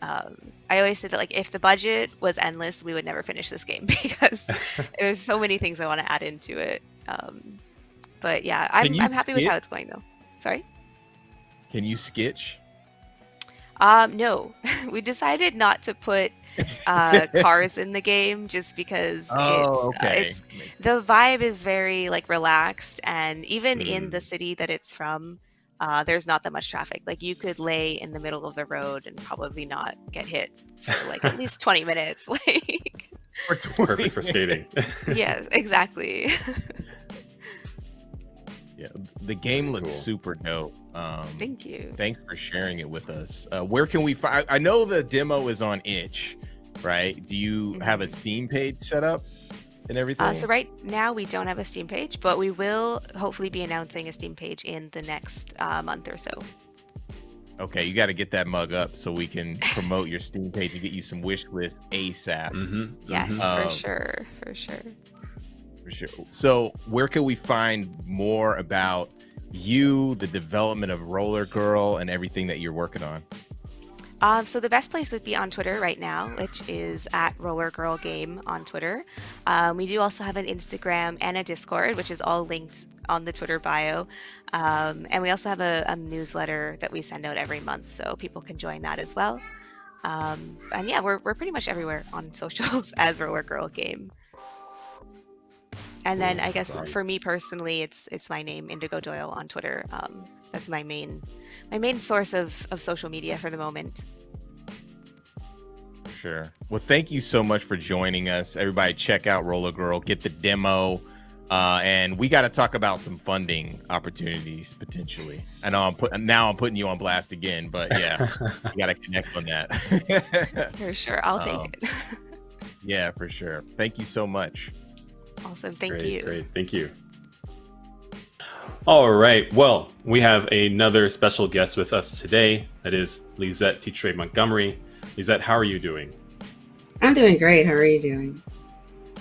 I always say that if the budget was endless, we would never finish this game because there's so many things I want to add into it. But yeah, I'm happy with how it's going though. Sorry? Can you sketch? No, we decided not to put cars in the game just because the vibe is very relaxed, and even in the city that it's from, there's not that much traffic. You could lay in the middle of the road and probably not get hit for at least 20 minutes. It's perfect for skating. Yes, exactly. Yeah, the game looks Cool. super dope. Thank you. Thanks for sharing it with us. Where can we find? I know the demo is on itch, right? Do you have a Steam page set up and everything? So right now we don't have a Steam page, but we will hopefully be announcing a Steam page in the next month or so. Okay, you got to get that mug up so we can promote your Steam page and get you some wish list ASAP. Yes, Mhm. for sure. For sure. So where can we find more about you, the development of Roller Girl, and everything that you're working on? So the best place would be on Twitter right now, which is at Roller Girl Game on Twitter. We do also have an Instagram and a Discord, which is all linked on the Twitter bio. And we also have a newsletter that we send out every month, so people can join that as well. And yeah, we're pretty much everywhere on socials as Roller Girl Game. And then I guess for me personally, it's my name, Indigo Doyle, on Twitter. That's my main source of social media for the moment. Sure. Well, thank you so much for joining us. Everybody check out Roller Girl, get the demo. And we got to talk about some funding opportunities potentially. I know I'm putting you on blast again, but yeah, we got to connect on that. For sure. I'll take it. Yeah, for sure. Thank you so much. Awesome. Thank you. Great. Thank you. All right. Well, we have another special guest with us today. That is Lisette Titre Montgomery. Lisette, how are you doing? I'm doing great. How are you doing?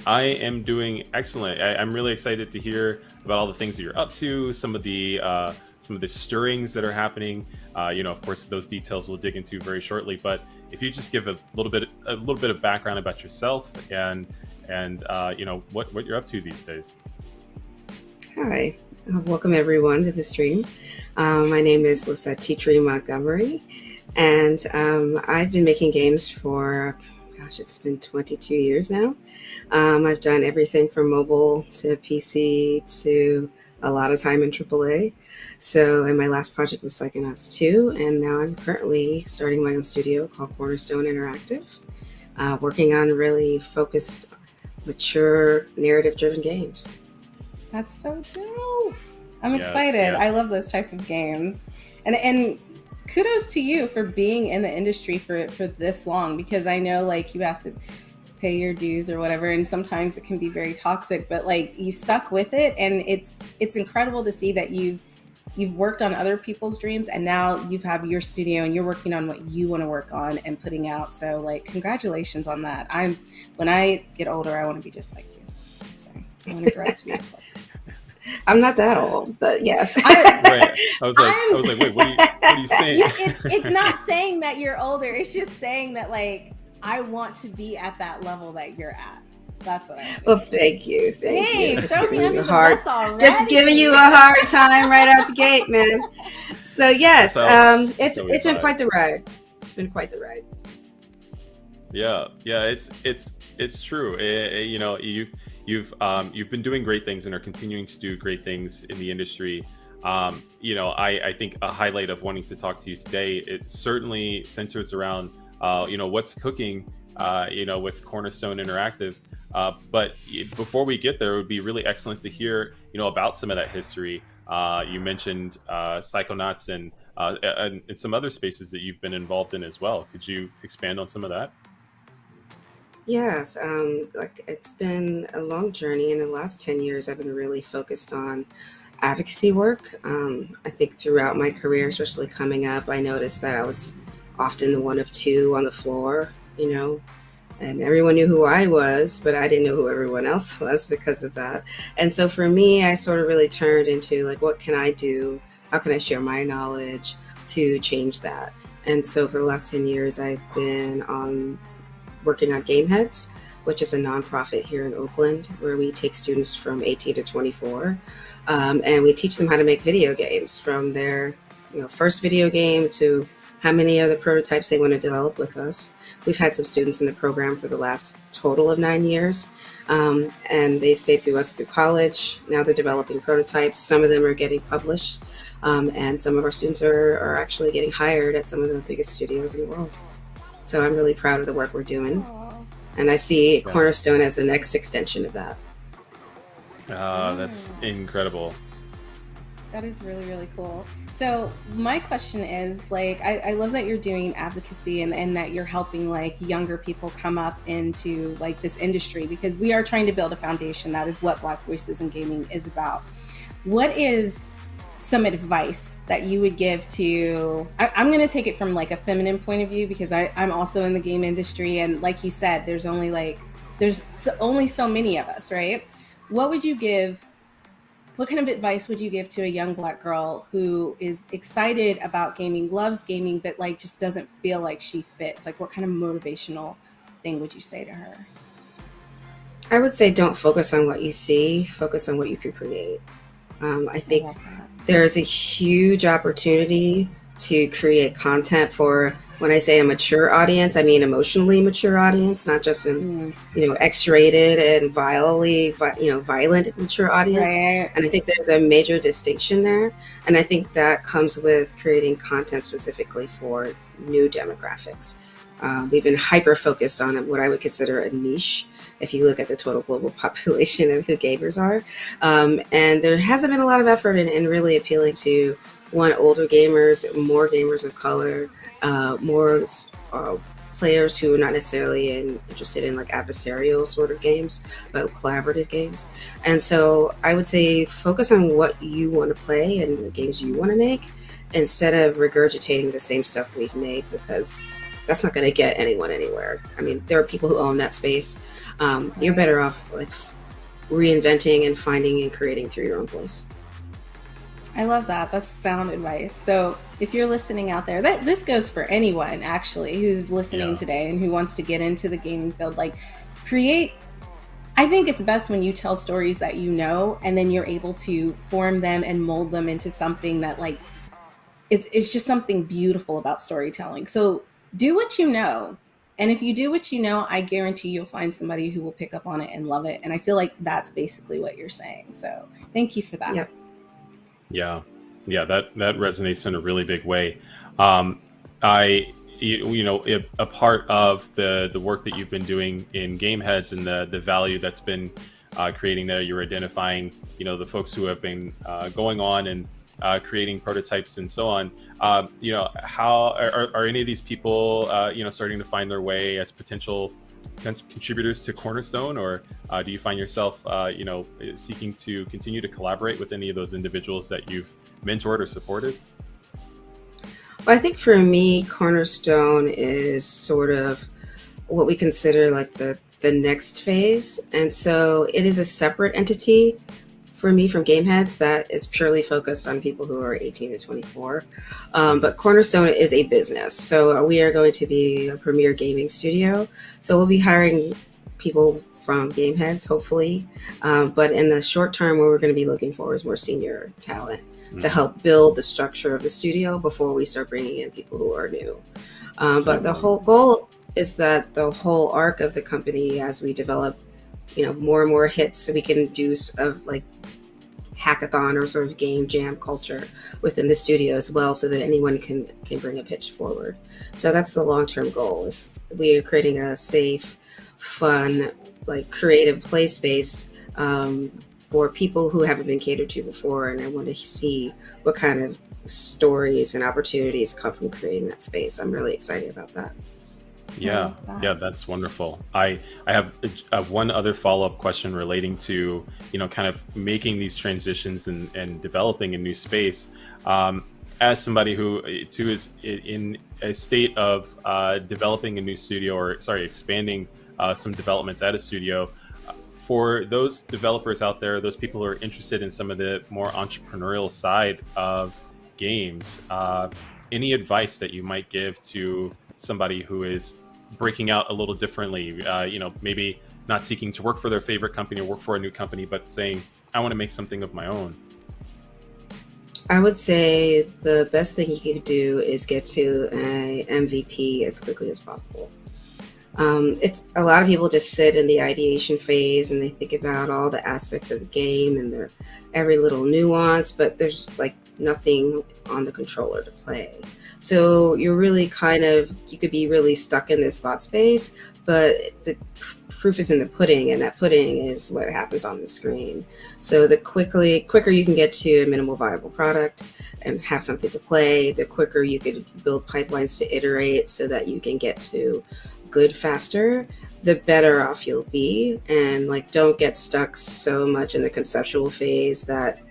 I am doing excellent. I'm really excited to hear about all the things that you're up to, some of the stirrings that are happening. Of course, those details we'll dig into very shortly. But if you just give a little bit of background about yourself and what you're up to these days. Hi. Welcome everyone to the stream. My name is Lisette Titre Montgomery, and I've been making games for, it's been 22 years now. I've done everything from mobile to PC to a lot of time in AAA. And my last project was Psychonauts 2, and now I'm currently starting my own studio called Cornerstone Interactive, working on really focused, mature, narrative-driven games. That's so dope. I'm Yes, excited. yes. I love those type of games. And kudos to you for being in the industry for this long, because I know you have to pay your dues or whatever, and sometimes it can be very toxic, but you stuck with it, and it's incredible to see that you've worked on other people's dreams, and now you have your studio and you're working on what you want to work on and putting out. So congratulations on that. When I get older, I want to be just like you. So I want to grow up to be just like you. I'm not that old, but yes. Right. I was like, wait, what are you saying? It's not saying that you're older. It's just saying that, like, I want to be at that level that you're at. That's what I want. Well, thank you. Hey, Just throw giving me you under a the hard, bus already. just giving you a hard time right out the gate, man. So yes, it's been quite the ride. It's been quite the ride. Yeah, it's true. You know, you've been doing great things and are continuing to do great things in the industry. You know, I think a highlight of wanting to talk to you today, it certainly centers around you know, what's cooking you know, with Cornerstone Interactive. But before we get there, it would be really excellent to hear, you know, about some of that history. You mentioned Psychonauts and some other spaces that you've been involved in as well. Could you expand on some of that? Yes, like it's been a long journey. In the last 10 years, I've been really focused on advocacy work. I think throughout my career, especially coming up, I noticed that I was often the one of two on the floor, you know, and everyone knew who I was, but I didn't know who everyone else was because of that. And so for me, I sort of really turned into like, what can I do? How can I share my knowledge to change that? And so for the last 10 years, I've been working on Game Heads, which is a nonprofit here in Oakland, where we take students from 18 to 24, and we teach them how to make video games, from their first video game to how many other prototypes they want to develop with us. We've had some students in the program for the last total of 9 years, and they stayed through us through college. Now they're developing prototypes. Some of them are getting published, and some of our students are actually getting hired at some of the biggest studios in the world. So I'm really proud of the work we're doing. And I see Cornerstone as the next extension of that. That's incredible. That is really, really cool. So my question is, like, I love that you're doing advocacy and that you're helping like younger people come up into like this industry, because we are trying to build a foundation. That is what Black Voices in Gaming is about. What is some advice that you would give to, I'm going to take it from like a feminine point of view, because I'm also in the game industry, and like you said, there's only so many of us, right? What kind of advice would you give to a young Black girl who is excited about gaming, loves gaming, but like just doesn't feel like she fits? Like, what kind of motivational thing would you say to her? I would say don't focus on what you see, focus on what you can create. I think there's a huge opportunity to create content for, when I say a mature audience, I mean emotionally mature audience, not just an X-rated and violent mature audience. Right. And I think there's a major distinction there. And I think that comes with creating content specifically for new demographics. We've been hyper focused on what I would consider a niche, if you look at the total global population of who gamers are. And there hasn't been a lot of effort in really appealing to, one, older gamers, more gamers of color, more players who are not necessarily interested in like adversarial sort of games, but collaborative games. And so I would say focus on what you want to play and the games you want to make, instead of regurgitating the same stuff we've made, because that's not going to get anyone anywhere. I mean, there are people who own that space. You're better off like reinventing and finding and creating through your own voice. I love that. That's sound advice. So if you're listening out there, this goes for anyone actually who's listening today and who wants to get into the gaming field, like I think it's best when you tell stories that you know, and then you're able to form them and mold them into something that like, it's just something beautiful about storytelling. So do what you know. And if you do what you know, I guarantee you'll find somebody who will pick up on it and love it. And I feel like that's basically what you're saying. So thank you for that. Yep. Yeah, that resonates in a really big way. A part of the work that you've been doing in Game Heads and the value that's been creating there, you're identifying, the folks who have been going on and creating prototypes and so on. How are any of these people, starting to find their way as potential contributors to Cornerstone, or do you find yourself, seeking to continue to collaborate with any of those individuals that you've mentored or supported? Well, I think for me, Cornerstone is sort of what we consider like the next phase. And so it is a separate entity for me from Gameheads that is purely focused on people who are 18 to 24. But Cornerstone is a business. So we are going to be a premier gaming studio. So we'll be hiring people from Gameheads, hopefully. But in the short term, what we're going to be looking for is more senior talent to help build the structure of the studio before we start bringing in people who are new. But the whole goal is that the whole arc of the company, as we develop, more and more hits, so we can do like hackathon or sort of game jam culture within the studio as well, so that anyone can bring a pitch forward. So that's the long-term goal. Is we are creating a safe, fun, like creative play space for people who haven't been catered to before, and I want to see what kind of stories and opportunities come from creating that space. I'm really excited about that. Yeah, that's wonderful. I have one other follow-up question relating to, kind of making these transitions and developing a new space. As somebody who too is in a state of developing a new studio, or expanding some developments at a studio, for those developers out there, those people who are interested in some of the more entrepreneurial side of games, any advice that you might give to somebody who is breaking out a little differently, maybe not seeking to work for their favorite company or work for a new company, but saying, I want to make something of my own? I would say the best thing you could do is get to an MVP as quickly as possible. It's a lot of people just sit in the ideation phase and they think about all the aspects of the game and their every little nuance, but there's like nothing on the controller to play. So you're really you could be really stuck in this thought space, but the proof is in the pudding, and that pudding is what happens on the screen. So the quicker you can get to a minimal viable product and have something to play, the quicker you could build pipelines to iterate so that you can get to good faster, the better off you'll be. And don't get stuck so much in the conceptual phase that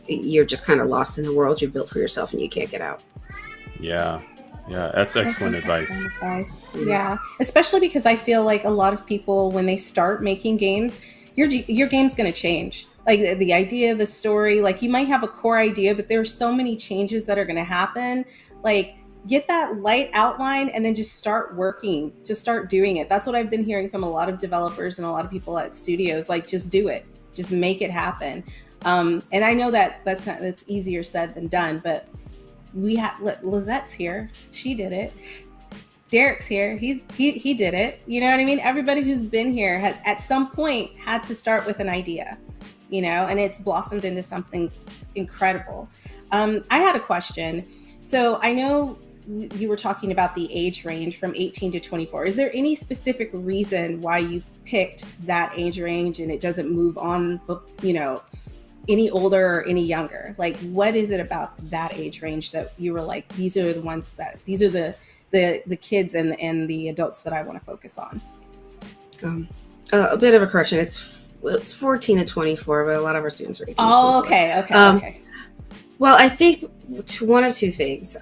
you're just kind of lost in the world you built for yourself and you can't get out. Yeah, that's excellent advice. Yeah, especially because I feel like a lot of people, when they start making games, your game's going to change. Like the idea, the story, you might have a core idea, but there are so many changes that are going to happen. Get that light outline and then just start working, just start doing it. That's what I've been hearing from a lot of developers and a lot of people at studios. Just do it, just make it happen. And I know that's easier said than done, but we have Lizette's here, she did it. Derek's here, he did it. You know what I mean? Everybody who's been here has at some point had to start with an idea, and it's blossomed into something incredible. I had a question. So I know you were talking about the age range from 18 to 24. Is there any specific reason why you picked that age range and it doesn't move on, any older or any younger? What is it about that age range that you were like, these are the kids and the adults that I want to focus on? A bit of a correction. It's 14 to 24, but a lot of our students are 18 to 24. Oh, okay. Well, I think one of two things,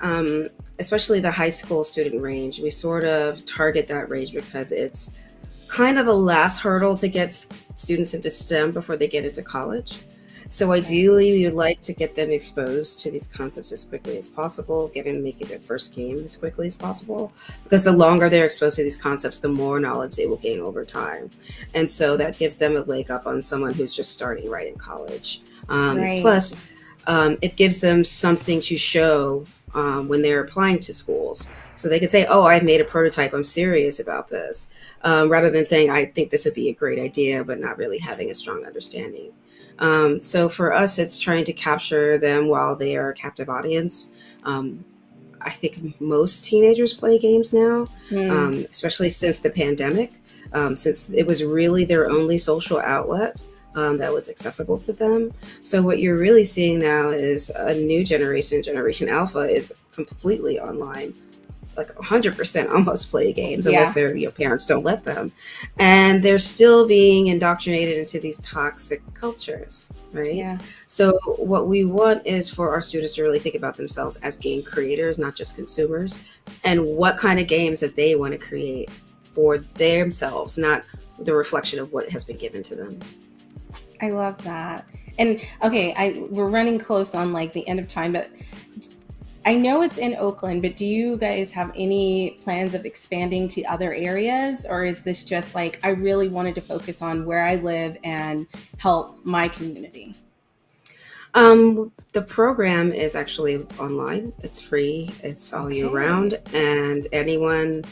especially the high school student range, we sort of target that range because it's kind of a last hurdle to get students into STEM before they get into college. So ideally, we would like to get them exposed to these concepts as quickly as possible, get them making their first game as quickly as possible, because the longer they're exposed to these concepts, the more knowledge they will gain over time. And so that gives them a leg up on someone who's just starting right in college. Plus, it gives them something to show when they're applying to schools. So they can say, oh, I've made a prototype, I'm serious about this, rather than saying, I think this would be a great idea, but not really having a strong understanding. So for us, it's trying to capture them while they are a captive audience. I think most teenagers play games now, especially since the pandemic, since it was really their only social outlet that was accessible to them. So what you're really seeing now is a new Generation Alpha is completely online. 100% almost play games unless their parents don't let them, and they're still being indoctrinated into these toxic cultures, right? Yeah. So what we want is for our students to really think about themselves as game creators, not just consumers, and what kind of games that they want to create for themselves, not the reflection of what has been given to them. I love that. And okay, we're running close on like the end of time, but I know it's in Oakland, but do you guys have any plans of expanding to other areas? Or is this just like, I really wanted to focus on where I live and help my community? The program is actually online. It's free. It's all year round, and anyone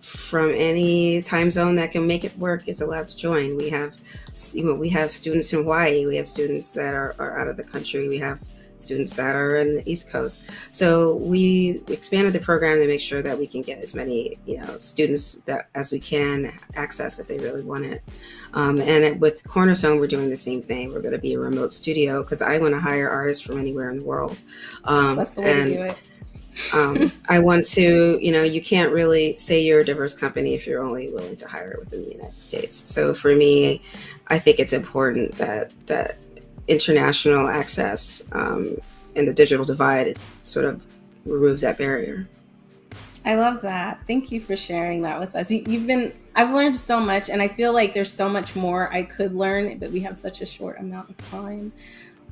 from any time zone that can make it work is allowed to join. We have students in Hawaii. We have students that are out of the country. We have students that are in the East Coast. So we expanded the program to make sure that we can get as many students that as we can access if they really want it. With Cornerstone, we're doing the same thing. We're going to be a remote studio because I want to hire artists from anywhere in the world. That's the way to do it. I want to, you can't really say you're a diverse company if you're only willing to hire within the United States. So for me, I think it's important that international access and the digital divide sort of removes that barrier. I love that. Thank you for sharing that with us. I've learned so much, and I feel like there's so much more I could learn, but we have such a short amount of time.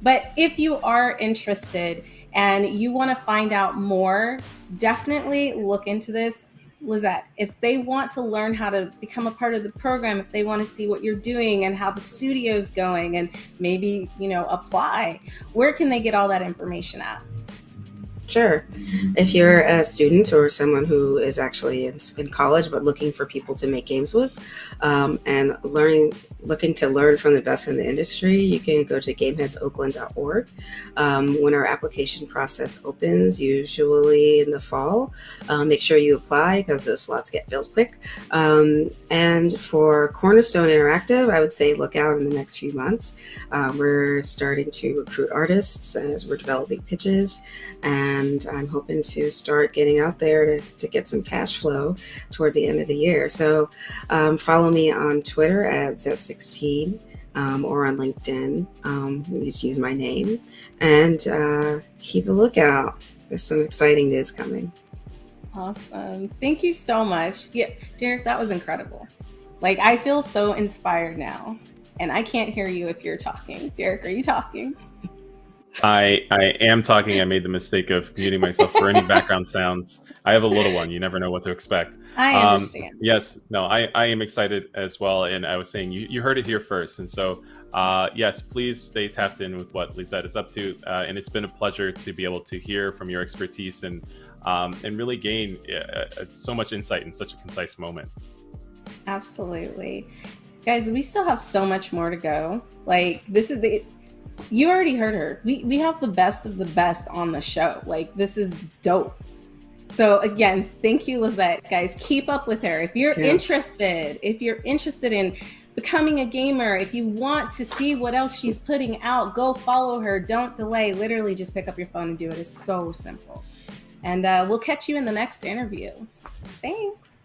But if you are interested and you want to find out more, definitely look into this. Lizette, if they want to learn how to become a part of the program, if they want to see what you're doing and how the studio's going and maybe, apply, where can they get all that information at? Sure. If you're a student or someone who is actually in college but looking for people to make games with and looking to learn from the best in the industry, you can go to gameheadsoakland.org. When our application process opens, usually in the fall, make sure you apply because those slots get filled quick. And for Cornerstone Interactive, I would say look out in the next few months. We're starting to recruit artists as we're developing pitches, and I'm hoping to start getting out there to get some cash flow toward the end of the year. So follow me on Twitter at Z16 or on LinkedIn. Just use my name and keep a lookout. There's some exciting news coming. Awesome. Thank you so much. Yeah, Derek, that was incredible. Like, I feel so inspired now, and I can't hear you if you're talking. Derek, are you talking? I am talking. I made the mistake of muting myself for any background sounds. I have a little one. You never know what to expect. I understand. Yes. No, I am excited as well. And I was saying, you heard it here first. And so, yes, please stay tapped in with what Lizette is up to. And it's been a pleasure to be able to hear from your expertise and really gain so much insight in such a concise moment. Absolutely. Guys, we still have so much more to go. Like, you already heard her. We have the best of the best on the show. Like, this is dope. So again, thank you, Lizette. Guys, keep up with her. If you're interested in becoming a gamer, if you want to see what else she's putting out, go follow her. Don't delay. Literally just pick up your phone and do it. It's so simple. And we'll catch you in the next interview. Thanks.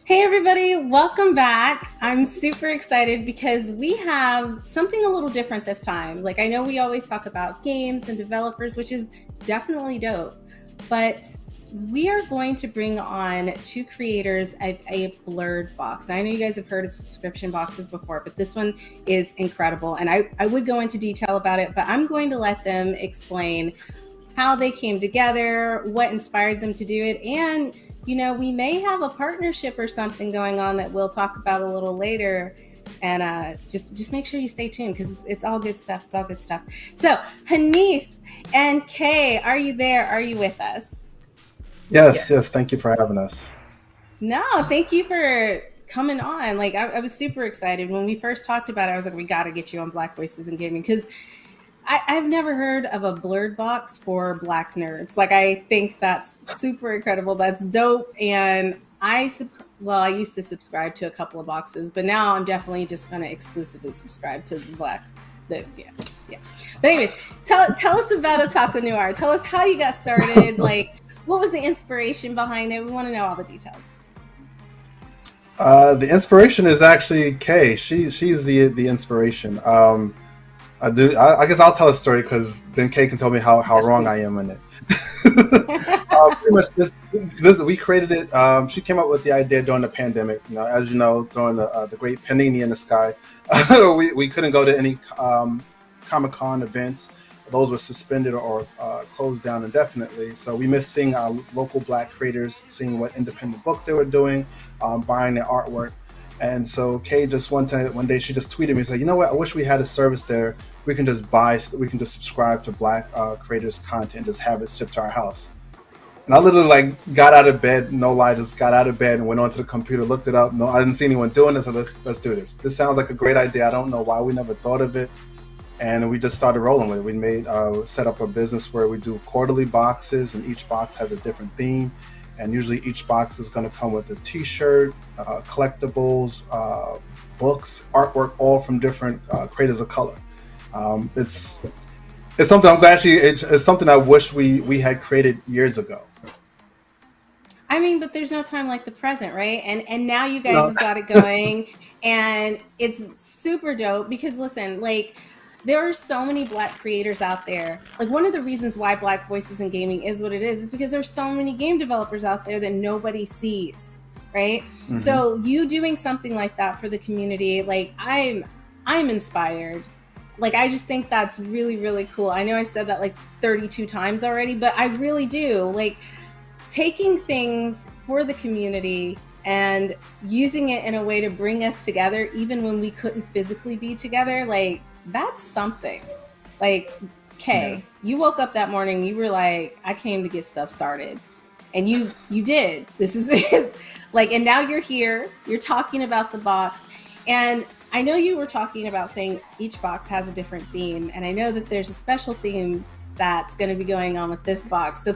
Hey everybody, welcome back. I'm super excited because we have something a little different this time. Like, I know we always talk about games and developers, which is definitely dope, but we are going to bring on two creators of a blurred box. I know you guys have heard of subscription boxes before, but this one is incredible. And I would go into detail about it, but I'm going to let them explain how they came together, what inspired them to do it, and we may have a partnership or something going on that we'll talk about a little later. And just make sure you stay tuned because it's all good stuff. It's all good stuff. So Hanif and Kay, are you there? Are you with us? Yes. Thank you for having us. No, thank you for coming on. Like, I was super excited when we first talked about it. I was like, we got to get you on Black Voices in Gaming because I've never heard of a blurred box for Black nerds. Like, I think that's super incredible. That's dope. And I used to subscribe to a couple of boxes, but now I'm definitely just going to exclusively subscribe to the yeah. But anyways, tell us about Otaku Noir. Tell us how you got started. Like, what was the inspiration behind it? We want to know all the details. The inspiration is actually Kay. She's the inspiration. I guess I'll tell a story because then Kay can tell me how wrong I am in it. Pretty much this we created it. She came up with the idea during the pandemic. As you know, during the great panini in the sky, we couldn't go to any Comic-Con events. Those were suspended or closed down indefinitely. So we missed seeing our local Black creators, seeing what independent books they were doing, buying their artwork. And so Kay just one day she just tweeted me, said, you know what, I wish we had a service there. We can just subscribe to Black creators' content and just have it shipped to our house. And I literally like got out of bed, no lie, just got out of bed and went onto the computer, looked it up. No, I didn't see anyone doing this, so let's do this. This sounds like a great idea. I don't know why we never thought of it. And we just started rolling with it. We set up a business where we do quarterly boxes, and each box has a different theme. And usually each box is going to come with a t-shirt, collectibles, books, artwork, all from different creators of color. It's something I'm glad it's something I wish we had created years ago. I mean, but there's no time like the present, right? And now you guys have got it going, and it's super dope because listen, like, there are so many Black creators out there. Like, one of the reasons why Black Voices in Gaming is what it is because there's so many game developers out there that nobody sees, right? Mm-hmm. So you doing something like that for the community, like, I'm inspired. Like, I just think that's really, really cool. I know I've said that like 32 times already, but I really do. Like, taking things for the community and using it in a way to bring us together, even when we couldn't physically be together, like, that's something. Like, Kay, you woke up that morning, you were like, I came to get stuff started. And you did. This is it. Like, and now you're here, you're talking about the box. And I know you were talking about saying each box has a different theme. And I know that there's a special theme that's going to be going on with this box. So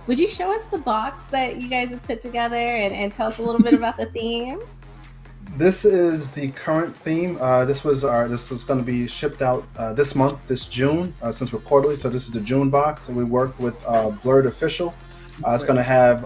would you show us the box that you guys have put together and tell us a little bit about the theme? This is the current theme. This is going to be shipped out this month, this June, since we're quarterly. So this is the June box, and we worked with Blurred Official. It's going to have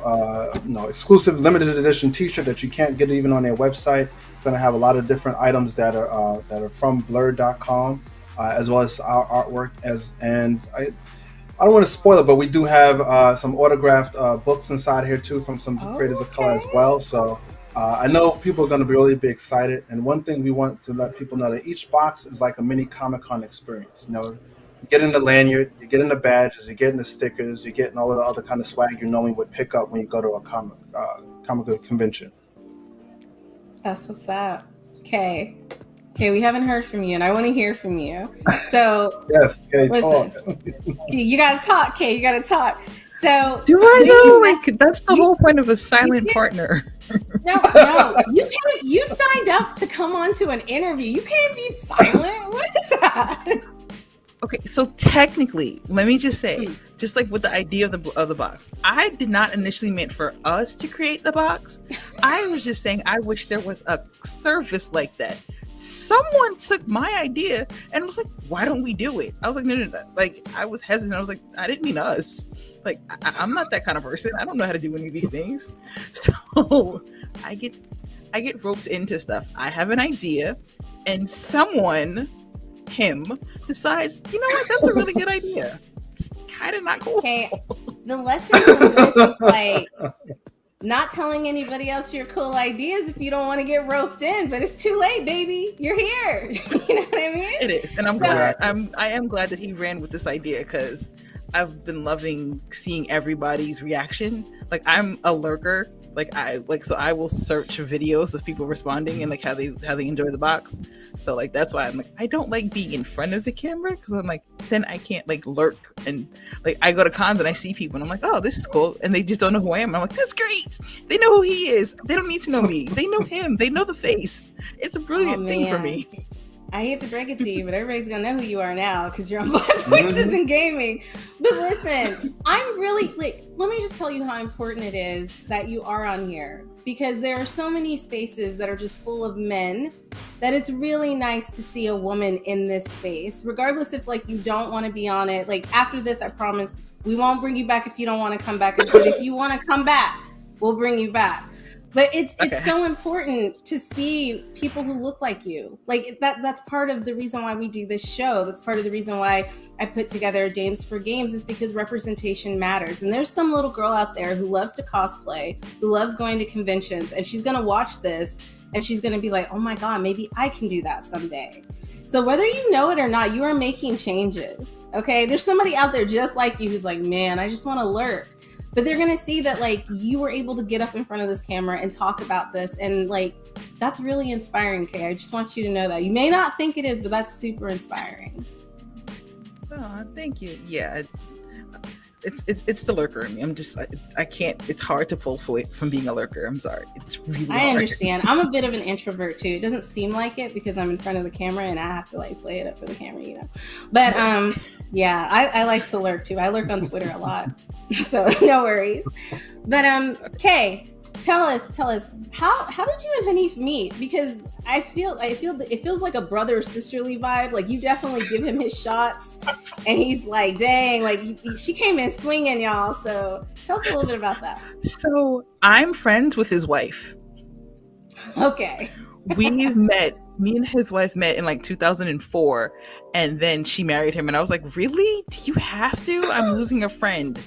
exclusive limited edition T-shirt that you can't get even on their website. It's going to have a lot of different items that are from Blurred.com, as well as our artwork. I don't want to spoil it, but we do have some autographed books inside here too from some creators of color as well. So. I know people are going to really be excited, and one thing we want to let people know that each box is like a mini Comic-Con experience. You know, you get in the lanyard, you get in the badges, you get in the stickers, you get in all of the other kind of swag you normally would pick up when you go to a comic book convention. That's what's up. Okay, we haven't heard from you, and I want to hear from you. So yes, Kay, listen, talk. You got to talk, Kay. You got to talk. So do I know? Like, that's the whole point of a silent partner. No, you signed up to come on to an interview. You can't be silent. What is that? Okay, so technically, let me just say, just like with the idea of the box, I did not initially meant for us to create the box. I was just saying I wish there was a service like that. Someone took my idea and was like, why don't we do it? I was like, no. Like, I was hesitant. I was like, I didn't mean us. Like, I'm not that kind of person. I don't know how to do any of these things. So I get roped into stuff. I have an idea, and him decides, you know what, that's a really good idea. It's kind of not cool. Okay, the lesson from this is like not telling anybody else your cool ideas if you don't want to get roped in, but it's too late, baby. You're here. You know what I mean? It is, and I'm glad. I am glad that he ran with this idea because I've been loving seeing everybody's reaction. Like, I'm a lurker. So I will search videos of people responding and like how they enjoy the box. So like that's why I'm like, I don't like being in front of the camera because I'm like, then I can't like lurk, and like I go to cons and I see people and I'm like, oh, this is cool, and they just don't know who I am. I'm like, that's great. They know who he is. They don't need to know me. They know him. They know the face. It's a brilliant thing for me. I hate to break it to you, but everybody's gonna know who you are now because you're on Black Voices in Gaming. But listen, I'm really like, let me just tell you how important it is that you are on here, because there are so many spaces that are just full of men that it's really nice to see a woman in this space, regardless if like you don't want to be on it. Like, after this, I promise we won't bring you back if you don't want to come back, but if you want to come back, we'll bring you back. But it's so important to see people who look like you. Like that's part of the reason why we do this show. That's part of the reason why I put together Dames for Games, is because representation matters. And there's some little girl out there who loves to cosplay, who loves going to conventions, and she's going to watch this and she's going to be like, oh my God, maybe I can do that someday. So whether you know it or not, you are making changes. Okay, there's somebody out there just like you who's like, man, I just want to lurk. But they're gonna see that like you were able to get up in front of this camera and talk about this, and like that's really inspiring, Kay. I just want you to know that. You may not think it is, but that's super inspiring. Oh, thank you. Yeah, it's the lurker in me. I'm just I can't. It's hard to pull away from being a lurker. I'm sorry. It's really hard. I understand. I'm a bit of an introvert too. It doesn't seem like it because I'm in front of the camera and I have to like play it up for the camera, you know. But yeah, I like to lurk too. I lurk on Twitter a lot, so no worries. But Kay, tell us how did you and Hanif meet? Because I feel that it feels like a brother sisterly vibe. Like you definitely give him his shots, and he's like, dang, like she came in swinging, y'all. So tell us a little bit about that. So I'm friends with his wife. Okay. Me and his wife met in like 2004, and then she married him, and I was like, really? Do you have to? I'm losing a friend.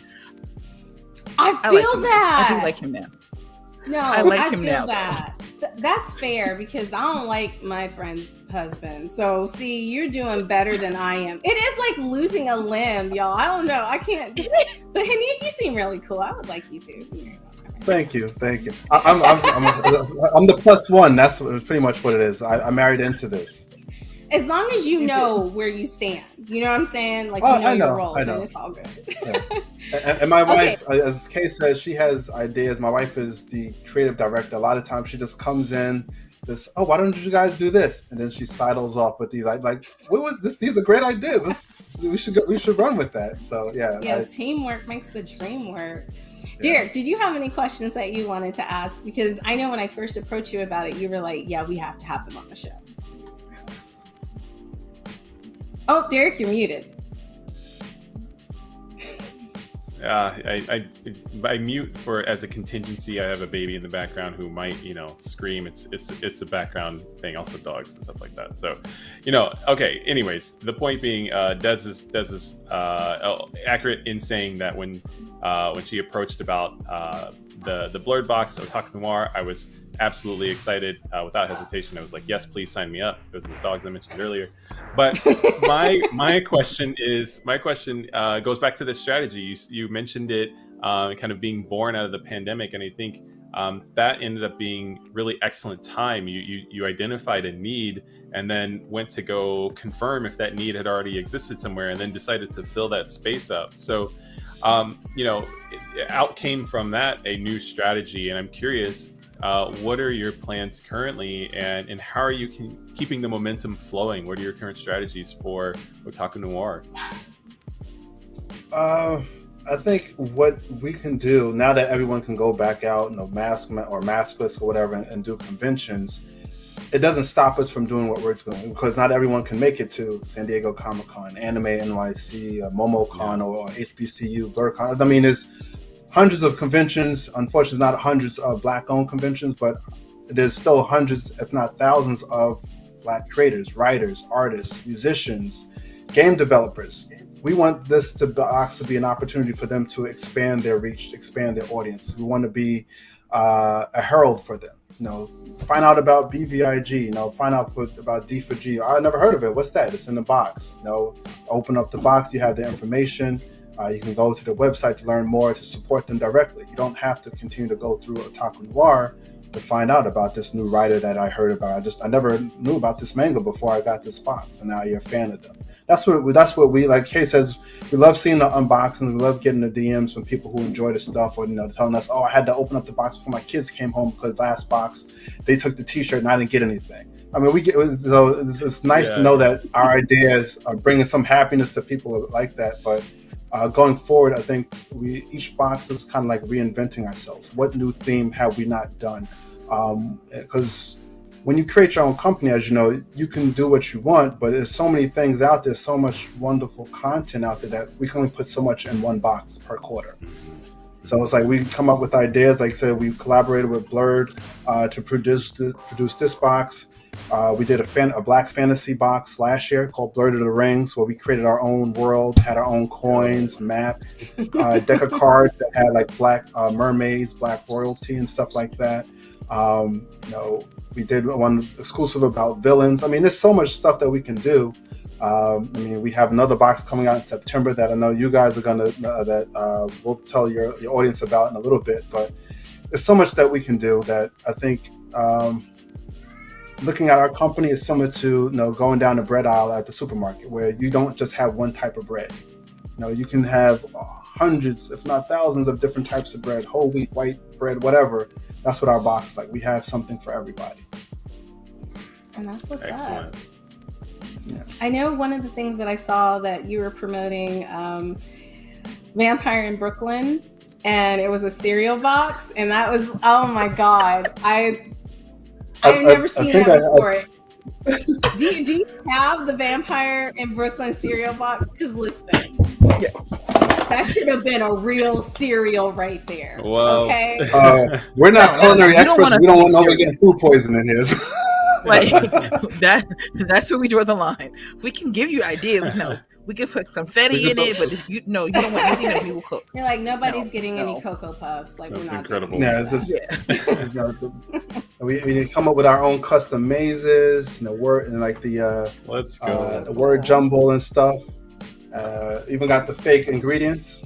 I feel that. I do like him now. No, I like him feel now. That. That's fair because I don't like my friend's husband. So see, you're doing better than I am. It is like losing a limb, y'all. I don't know. I can't. But Hanif, you seem really cool. I would like you to. Thank you. I'm the plus one. That's pretty much what it is. I married into this. As long as you know where you stand, you know what I'm saying? Like you know your role, then it's all good. Yeah. And my wife, as Kay says, she has ideas. My wife is the creative director. A lot of times she just comes in, this, oh, why don't you guys do this? And then she sidles off with these, like, what was this? These are great ideas. We should run with that. So yeah. Yeah, teamwork makes the dream work. Derek, did you have any questions that you wanted to ask? Because I know when I first approached you about it, you were like, yeah, we have to have them on the show. Oh, Derek, you're muted. I mute for as a contingency. I have a baby in the background who might, scream. It's a background thing. Also dogs and stuff like that. So, okay. Anyways, the point being, Des is accurate in saying that when she approached about the blurred box of Otaku Noir, I was absolutely excited. Without hesitation, I was like, yes, please sign me up. Those are those dogs I mentioned earlier. But my question goes back to the strategy. You mentioned it kind of being born out of the pandemic, and I think that ended up being really excellent time. You identified a need and then went to go confirm if that need had already existed somewhere, and then decided to fill that space up. So out came from that a new strategy, and I'm curious, what are your plans currently, and how are you keeping the momentum flowing? What are your current strategies for Otaku Noir? I think what we can do now that everyone can go back out, maskless or whatever, and do conventions, it doesn't stop us from doing what we're doing, because not everyone can make it to San Diego Comic-Con, Anime NYC, MomoCon, or HBCU, BlurCon. I mean, there's hundreds of conventions. Unfortunately, not hundreds of Black-owned conventions, but there's still hundreds, if not thousands, of Black creators, writers, artists, musicians, game developers. We want this to be an opportunity for them to expand their reach, expand their audience. We want to be a herald for them. Find out about BVIG. Find out about D4G. I never heard of it. What's that? It's in the box. Open up the box. You have the information. You can go to the website to learn more, to support them directly. You don't have to continue to go through Otaku Noir to find out about this new writer that I heard about. I never knew about this manga before I got this box, and now you're a fan of them. That's what we like. Kay says, we love seeing the unboxings. We love getting the DMs from people who enjoy the stuff, or telling us, oh, I had to open up the box before my kids came home because last box they took the T-shirt and I didn't get anything. I mean, it's nice to know that our ideas are bringing some happiness to people like that. But going forward, I think each box is kind of like reinventing ourselves. What new theme have we not done? Because when you create your own company, as you know, you can do what you want, but there's so many things out there, so much wonderful content out there that we can only put so much in one box per quarter. So it's like we come up with ideas. Like I said, we collaborated with Blurred to produce this box. We did a Black fantasy box last year called Blurred of the Rings, where we created our own world, had our own coins, maps, deck of cards that had like Black mermaids, Black royalty, and stuff like that. We did one exclusive about villains. I mean, there's so much stuff that we can do. We have another box coming out in September that I know you guys are gonna we'll tell your audience about in a little bit. But there's so much that we can do that I think looking at our company is similar to going down the bread aisle at the supermarket, where you don't just have one type of bread. You can have hundreds, if not thousands, of different types of bread, whole wheat, white bread, whatever. That's what our box is like. We have something for everybody. And that's what's Excellent. up. Yeah. I know one of the things that I saw that you were promoting Vampire in Brooklyn, and it was a cereal box, and that was, oh my God. I've never seen that before. Do you have the Vampire in Brooklyn cereal box? Because listen, that should have been a real cereal right there. Whoa. Okay. We're not culinary experts. We don't want nobody getting food poisoning here. Like that's where we draw the line. We can give you ideas. We can put confetti in it, but if you don't want anything that we will cook. You're like, nobody's getting any Cocoa Puffs. Like, That's we're not incredible. Yeah, it's just we come up with our own custom mazes, word and like Let's go. the word jumble and stuff. Even got the fake ingredients.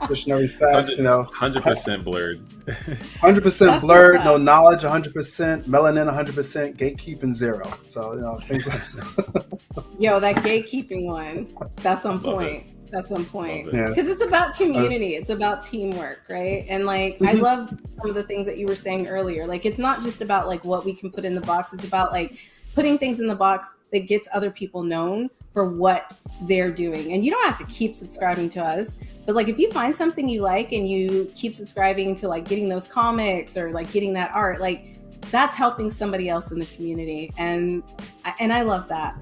Dictionary facts, 100% blurred. 100% blurred, no knowledge, 100%, melanin, 100%, gatekeeping 0. So, things Yo, that gatekeeping one, that's on point. That's on point. Because it's about community. It's about teamwork, right? And like, I love some of the things that you were saying earlier. Like, it's not just about like what we can put in the box. It's about like putting things in the box that gets other people known for what they're doing. And you don't have to keep subscribing to us, but like if you find something you like and you keep subscribing to like getting those comics or like getting that art, like that's helping somebody else in the community. And I love that.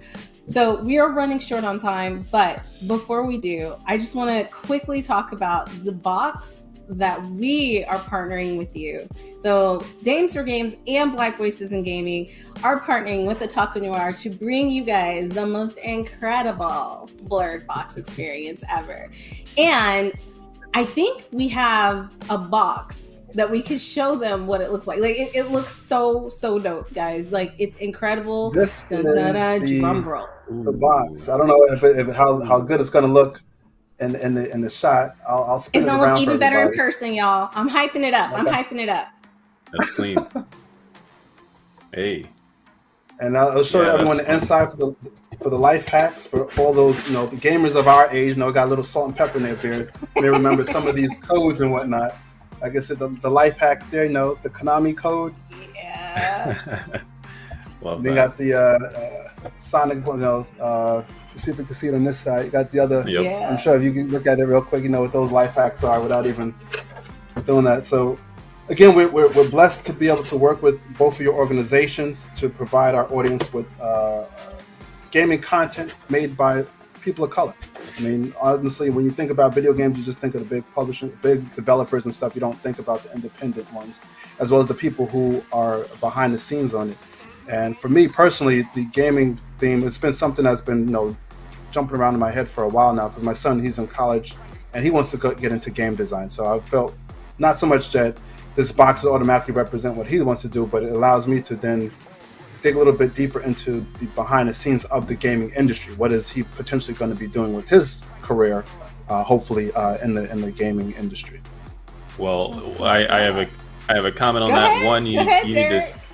So we are running short on time, but before we do, I just want to quickly talk about the box that we are partnering with you. So Dames for Games and Black Voices in Gaming are partnering with Otaku Noir to bring you guys the most incredible blurred box experience ever. And I think we have a box that we can show them what it looks like. Like it looks so dope, guys. Like it's incredible. This is drum roll. the box. I don't know if how good it's gonna look in the shot. I'll spin it's it gonna around look even better in everybody. person, y'all. I'm hyping it up. That's clean. Hey. And I'll show everyone the inside for the life hacks for all those the gamers of our age. Got a little salt and pepper in their beers. May remember some of these codes and whatnot. Like I said, the life hacks there. The Konami code. Yeah. Love They that. got the Sonic. See if we can see it on this side. You got the other. Yep. Yeah. I'm sure if you can look at it real quick, what those life hacks are without even doing that. So, again, we're blessed to be able to work with both of your organizations to provide our audience with gaming content made by people of color. I mean, honestly, when you think about video games, you just think of the big publishing, big developers and stuff. You don't think about the independent ones, as well as the people who are behind the scenes on it. And for me personally, the gaming theme, it's been something that's been, jumping around in my head for a while now, because my son, he's in college and he wants to get into game design. So I felt not so much that this box automatically represent what he wants to do, but it allows me to then dig a little bit deeper into the behind the scenes of the gaming industry. What is he potentially going to be doing with his career, hopefully in the gaming industry? Well, I have a comment on Go that. ahead. One, Go ahead,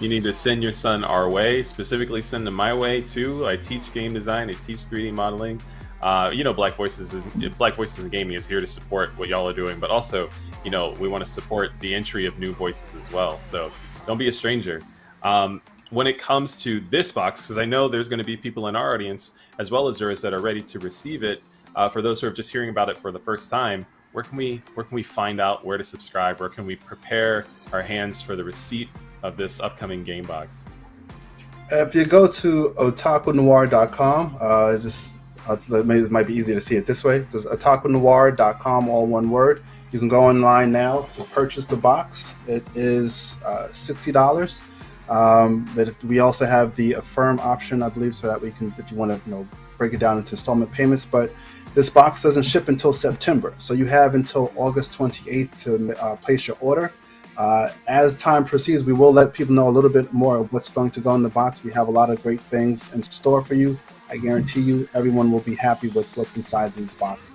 you need to send your son our way, specifically send him my way too. I teach game design, I teach 3D modeling. Black Voices in Gaming is here to support what y'all are doing, but also, we want to support the entry of new voices as well. So don't be a stranger. When it comes to this box, because I know there's going to be people in our audience as well as yours that are ready to receive it. For those who are just hearing about it for the first time, where can we find out where to subscribe? Where can we prepare our hands for the receipt of this upcoming game box? If you go to otakunoir.com, it might be easier to see it this way. Just otakunoir.com, all one word. You can go online now to purchase the box. It is $60. But we also have the Affirm option, I believe, so that we can, if you want to, break it down into installment payments. But this box doesn't ship until September, so you have until August 28th to place your order. As time proceeds, we will let people know a little bit more of what's going to go in the box. We have a lot of great things in store for you. I guarantee you, everyone will be happy with what's inside these boxes.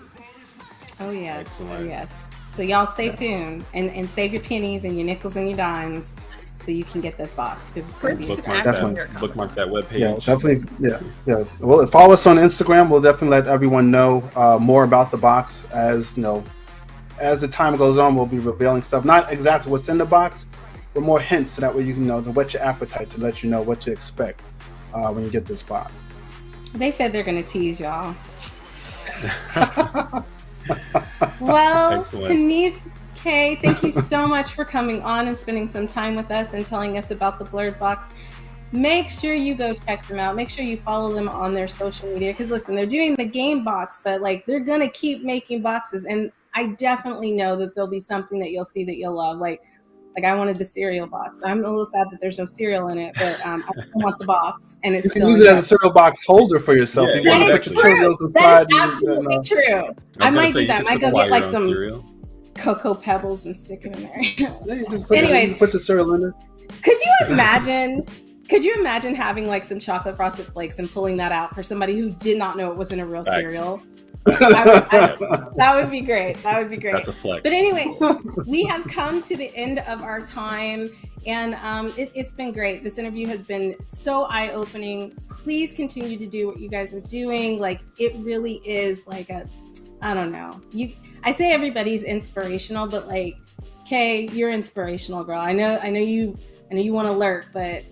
Oh yes, Excellent. oh yes. So y'all stay tuned and save your pennies and your nickels and your dimes so you can get this box because it's going to be Bookmark Definitely. bookmark that webpage. Yeah, definitely. Yeah. Well, follow us on Instagram. We'll definitely let everyone know more about the box as as the time goes on. We'll be revealing stuff, not exactly what's in the box, but more hints so that way you can know to whet your appetite to let you know what to expect when you get this box. They said they're going to tease y'all. Well, Excellent. Hanif, Kay, thank you so much for coming on and spending some time with us and telling us about the Blurred Box. Make sure you go check them out. Make sure you follow them on their social media because listen, they're doing the game box, but like they're going to keep making boxes. And I definitely know that there'll be something that you'll see that you'll love. Like I wanted the cereal box. I'm a little sad that there's no cereal in it, but I want the box, and it's You can still use it as a cereal box holder for yourself. Yeah, If you want to That put is your true. Cheerios That inside. is absolutely true. I might do that. I might go get like some cereal. Cocoa Pebbles and stick it in there. Yeah, you just put, Anyways. you put the cereal in it. Could you imagine? Could you imagine having like some chocolate frosted flakes and pulling that out for somebody who did not know it wasn't a real Facts. cereal? That would be great. That would be great. That's a flex. But anyway, we have come to the end of our time, and it's been great. This interview has been so eye-opening. Please continue to do what you guys are doing. Like it really is like I don't know. I say everybody's inspirational, but like Kay, you're inspirational, girl. I know you want to lurk, but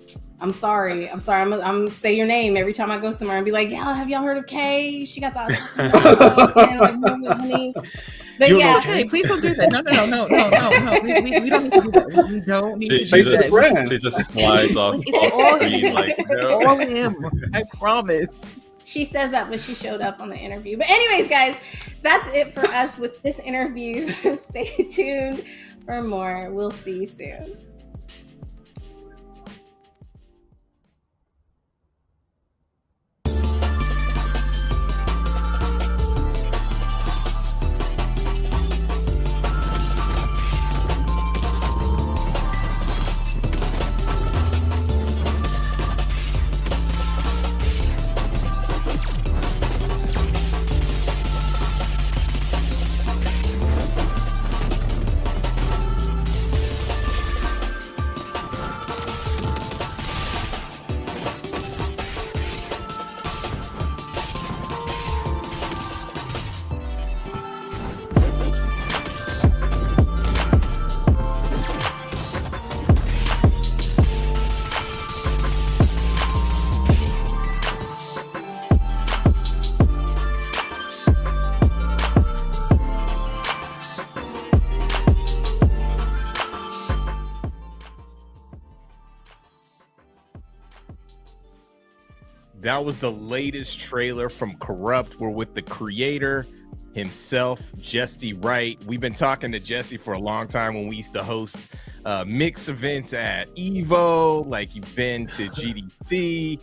I'm sorry. I'm say your name every time I go somewhere and be like, yeah, have y'all heard of Kay? She got the But You yeah, Hey, please don't do that. No. We don't need to do that. We don't need to do Face the that. brand. She just slides off It's all screen him. like It's no. all him. I promise. she says that, but she showed up on the interview. But anyways, guys, that's it for us with this interview. Stay tuned for more. We'll see you soon. That was the latest trailer from Corrupt. We're with the creator himself, Jesse Wright. We've been talking to Jesse for a long time when we used to host mix events at Evo. Like you've been to GDC,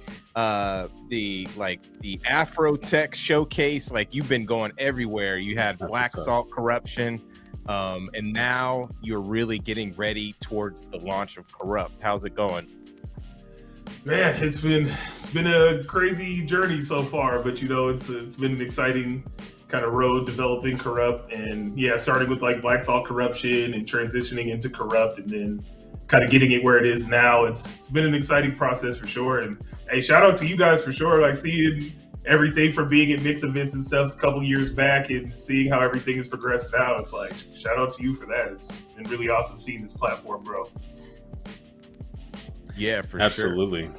the Afro Tech Showcase. Like you've been going everywhere. You had That's Black what's up. Salt Corruption, and now you're really getting ready towards the launch of Corrupt. How's it going? Man, it's been a crazy journey so far, but it's been an exciting kind of road developing Corrupt, and yeah, starting with like Black Salt Corruption and transitioning into Corrupt, and then kind of getting it where it is now. It's been an exciting process for sure. And hey, shout out to you guys for sure. Like seeing everything from being at mix events and stuff a couple years back and seeing how everything has progressed now. It's like shout out to you for that. It's been really awesome seeing this platform grow. Yeah, for Absolutely.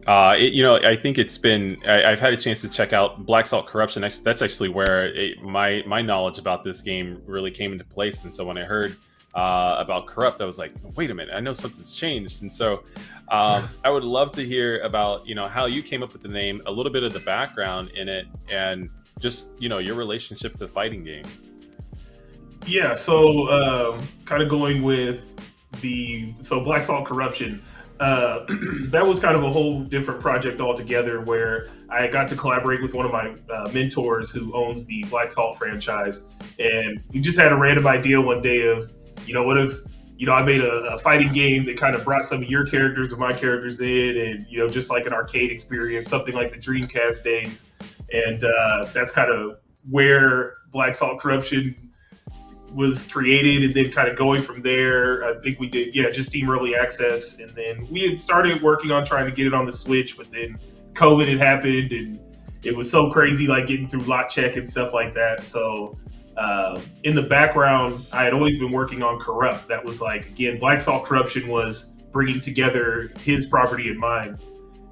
I think it's been. I've had a chance to check out Black Salt Corruption. That's actually where my knowledge about this game really came into place. And so when I heard about Corrupt, I was like, wait a minute, I know something's changed. And so I would love to hear about how you came up with the name, a little bit of the background in it, and just your relationship to fighting games. Yeah, so kind of going with Black Salt Corruption. That was kind of a whole different project altogether where I got to collaborate with one of my mentors who owns the Black Salt franchise. And we just had a random idea one day of, what if, I made a fighting game that kind of brought some of your characters or my characters in, and, just like an arcade experience, something like the Dreamcast days. And that's kind of where Black Salt Corruption was created, and then kind of going from there. I think we did, just Steam Early Access, and then we had started working on trying to get it on the Switch, but then COVID had happened, and it was so crazy, like getting through lot check and stuff like that. So in the background, I had always been working on Corrupt. That was like, again, Black Salt Corruption was bringing together his property and mine.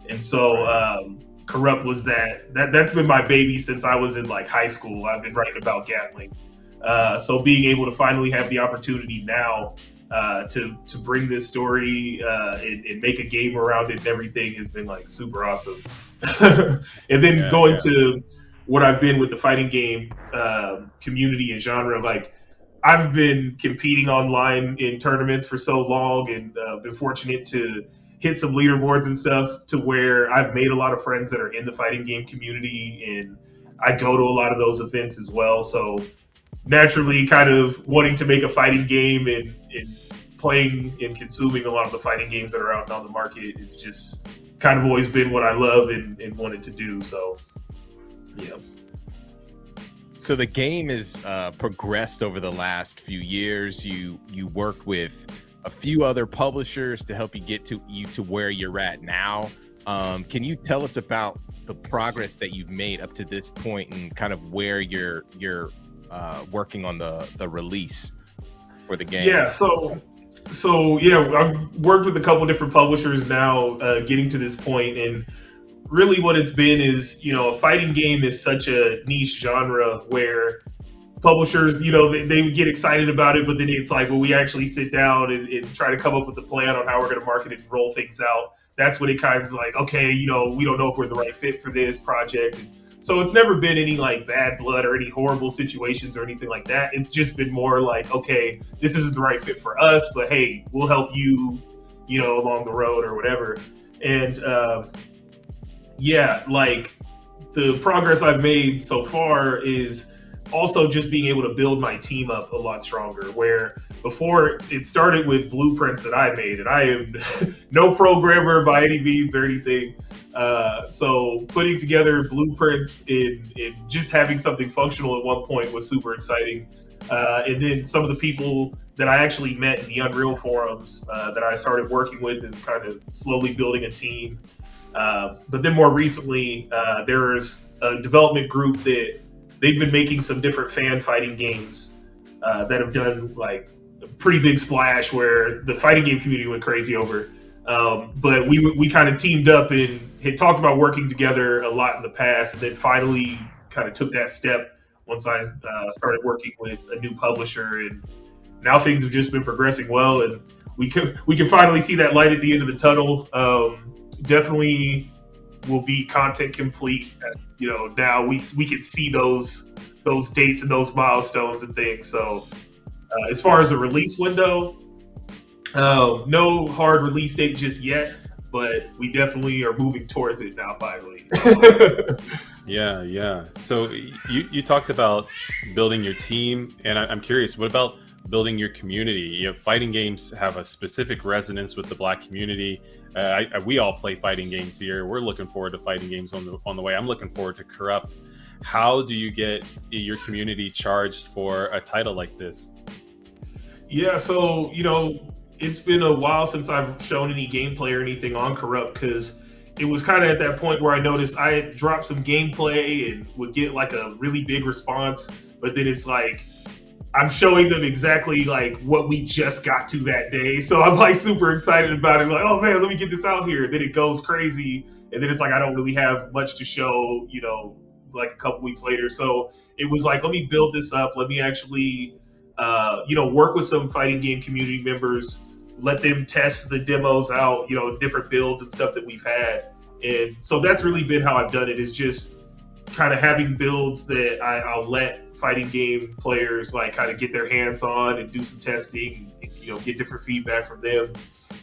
And so Corrupt was that's been my baby since I was in like high school. I've been writing about gambling. So being able to finally have the opportunity now to bring this story and make a game around it and everything has been like super awesome. And then going to what I've been with the fighting game community and genre, like I've been competing online in tournaments for so long, and been fortunate to hit some leaderboards and stuff to where I've made a lot of friends that are in the fighting game community, and I go to a lot of those events as well. So naturally kind of wanting to make a fighting game and playing and consuming a lot of the fighting games that are out on the market, it's just kind of always been what I love and wanted to do. So yeah. So the game has progressed over the last few years. You worked with a few other publishers to help you get to where you're at now. Can you tell us about the progress that you've made up to this point and kind of where you're working on the release for the game? Yeah, so I've worked with a couple different publishers now, getting to this point, and really what it's been is, a fighting game is such a niche genre where publishers, they get excited about it, but then it's like, when we actually sit down and try to come up with a plan on how we're going to market it and roll things out, that's when it kind of is like, okay, we don't know if we're the right fit for this project. And so it's never been any like bad blood or any horrible situations or anything like that. It's just been more like, okay, this isn't the right fit for us, but hey, we'll help you, along the road or whatever. And like the progress I've made so far is also just being able to build my team up a lot stronger, where before it started with blueprints that I made, and I am no programmer by any means or anything. So putting together blueprints and just having something functional at one point was super exciting. And then some of the people that I actually met in the Unreal forums that I started working with and kind of slowly building a team. But then more recently, there's a development group that they've been making some different fan fighting games that have done like a pretty big splash where the fighting game community went crazy over. But we kind of teamed up and had talked about working together a lot in the past, and then finally kind of took that step once I started working with a new publisher, and now things have just been progressing well, and we can finally see that light at the end of the tunnel. Definitely will be content complete. Now we can see those dates and those milestones and things. So as far as the release window, no hard release date just yet, but we definitely are moving towards it now finally. Yeah. So you talked about building your team, and I'm curious, what about building your community? Fighting games have a specific resonance with the Black community. We all play fighting games here. We're looking forward to fighting games on the way. I'm looking forward to Corrupt. How do you get your community charged for a title like this? Yeah, so it's been a while since I've shown any gameplay or anything on Corrupt, because it was kind of at that point where I noticed I had dropped some gameplay and would get like a really big response, but then it's like I'm showing them exactly like what we just got to that day. So I'm like super excited about it. Like, oh man, let me get this out here. Then it goes crazy. And then it's like, I don't really have much to show, like a couple weeks later. So it was like, let me build this up. Let me actually, work with some fighting game community members, let them test the demos out, different builds and stuff that we've had. And so that's really been how I've done it, is just kind of having builds that I'll let fighting game players like kind of get their hands on and do some testing, and, get different feedback from them.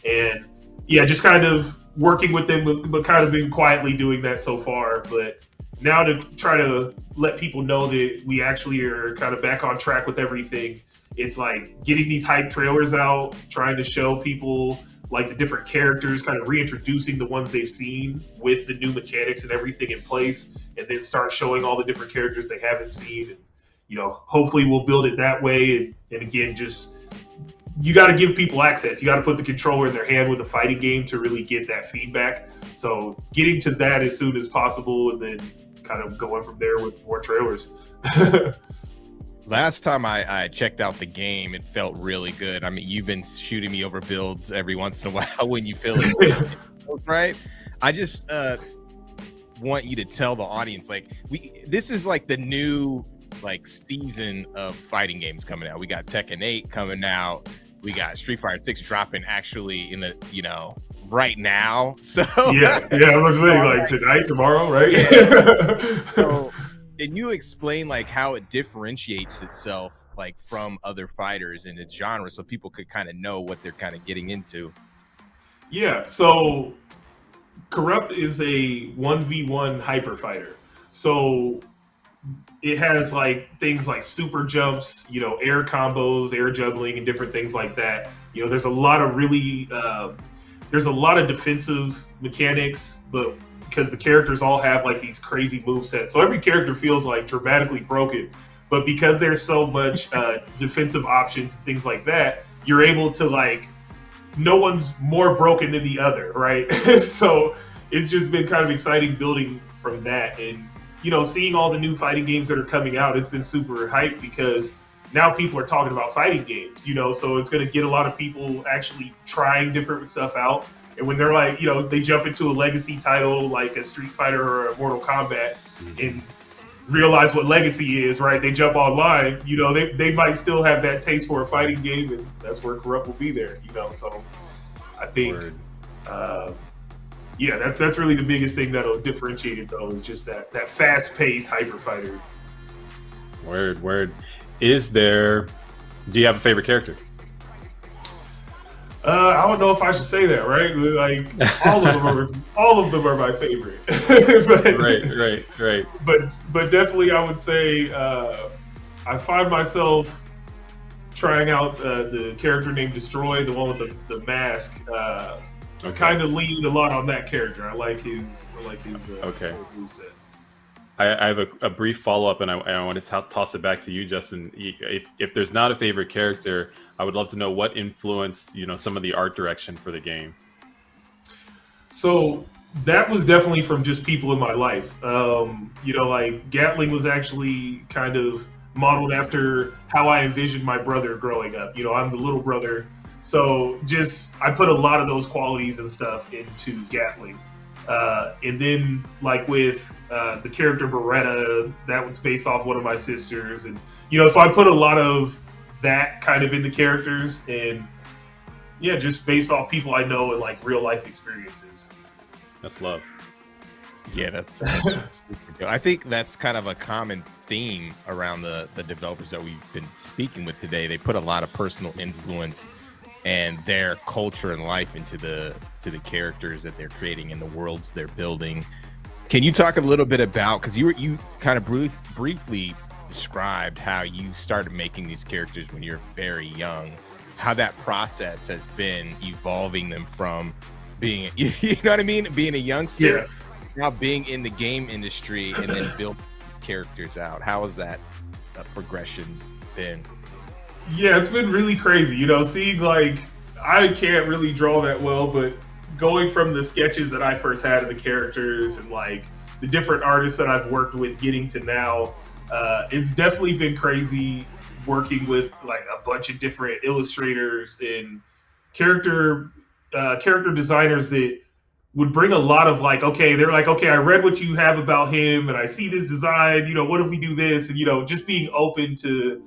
And yeah, just kind of working with them, but kind of been quietly doing that so far. But now to try to let people know that we actually are kind of back on track with everything It's like getting these hype trailers out, trying to show people like the different characters, kind of reintroducing the ones they've seen with the new mechanics and everything in place, and then start showing all the different characters they haven't seen. And, you know, hopefully we'll build it that way. And again, just, you got to give people access. You got to put the controller in their hand with a fighting game to really get that feedback. So getting to that as soon as possible, and then kind of going from there with more trailers. Last time I checked out the game, it felt really good. I mean, you've been shooting me over builds every once in a while when you feel it, right? I just want you to tell the audience, like, this is like the new like season of fighting games coming out. We got Tekken 8 coming out. We got Street Fighter 6 dropping actually in the, you know, right now. So yeah, I was saying like tonight, tomorrow, right? So, can you explain like how it differentiates itself like from other fighters in its genre, so people could kind of know what they're kind of getting into? Yeah, so Corrupt is a 1v1 hyper fighter. So it has like things like super jumps, you know, air combos, air juggling, and different things like that. You know, there's a lot of really there's a lot of defensive mechanics, but because the characters all have like these crazy movesets, so every character feels like dramatically broken. But because there's so much defensive options and things like that, you're able to like, no one's more broken than the other, right? So it's just been kind of exciting building from that. And, you know, seeing all the new fighting games that are coming out, it's been super hyped because now people are talking about fighting games, you know, so it's going to get a lot of people actually trying different stuff out. And when they're like, you know, they jump into a legacy title like a Street Fighter or a Mortal Kombat and realize what legacy is, right? They jump online, you know, they might still have that taste for a fighting game, and that's where Corrupt will be there, you know. So I think, yeah, that's really the biggest thing that'll differentiate it, though, is just that fast-paced hyper fighter. Word. Do you have a favorite character? I don't know if I should say that, right? Like all of them are my favorite. But, right. But definitely, I would say I find myself trying out the character named Destroy, the one with the mask. Kind of leaned a lot on that character. I like his moveset. I have a brief follow-up, and I want to toss it back to you, Justin. If there's not a favorite character, I would love to know what influenced, you know, some of the art direction for the game. So that was definitely from just people in my life. You know, like Gatling was actually kind of modeled after how I envisioned my brother growing up. You know, I'm the little brother. So I put a lot of those qualities and stuff into Gatling. And then like with the character Beretta, that was based off one of my sisters. And, you know, so I put a lot of that kind of into characters, and yeah, just based off people I know and like real life experiences. That's love. Yeah, that's super good. I think that's kind of a common theme around the developers that we've been speaking with today. They put a lot of personal influence and their culture and life into the characters that they're creating and the worlds they're building. Can you talk a little bit about, because you kind of briefly described how you started making these characters when you're very young, how that process has been evolving them from being, you know what I mean, being a youngster, now being in the game industry and then building characters out. How has that progression been? Yeah, it's been really crazy. You know, seeing like, I can't really draw that well, but going from the sketches that I first had of the characters and like the different artists that I've worked with getting to now, it's definitely been crazy working with like a bunch of different illustrators and character designers that would bring a lot of like, they're like, I read what you have about him and I see this design, you know, what if we do this? And, you know, just being open to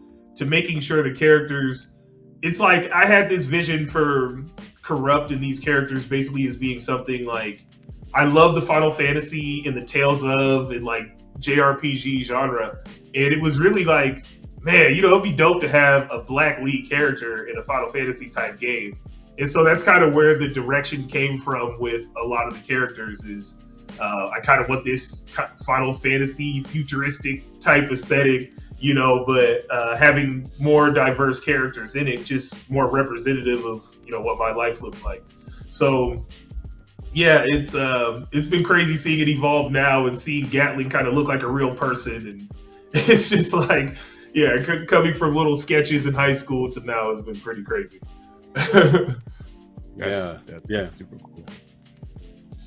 making sure the characters, it's like I had this vision for Corrupt and these characters basically as being something like, I love the Final Fantasy and the Tales of and like JRPG genre. And it was really like, man, you know, it'd be dope to have a black lead character in a Final Fantasy type game. And so that's kind of where the direction came from with a lot of the characters is I kind of want this Final Fantasy futuristic type aesthetic. you know, but having more diverse characters in it, just more representative of, you know, what my life looks like. So yeah, it's been crazy seeing it evolve now and seeing Gatling kind of look like a real person, and it's just like, yeah, coming from little sketches in high school to now has been pretty crazy. That's super cool.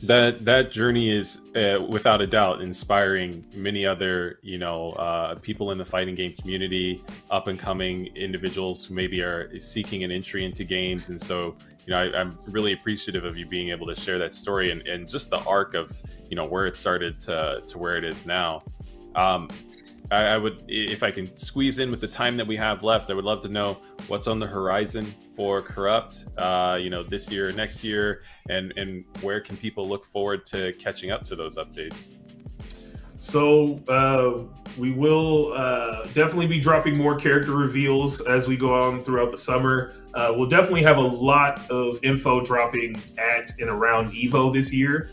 That journey is without a doubt inspiring many other, you know, people in the fighting game community, up and coming individuals who maybe are seeking an entry into games. And so, you know, I'm really appreciative of you being able to share that story and just the arc of, you know, where it started to where it is now. I would, if I can squeeze in with the time that we have left, I would love to know what's on the horizon for Corrupt, you know, this year, next year, and where can people look forward to catching up to those updates? So we will definitely be dropping more character reveals as we go on throughout the summer. We'll definitely have a lot of info dropping at and around EVO this year.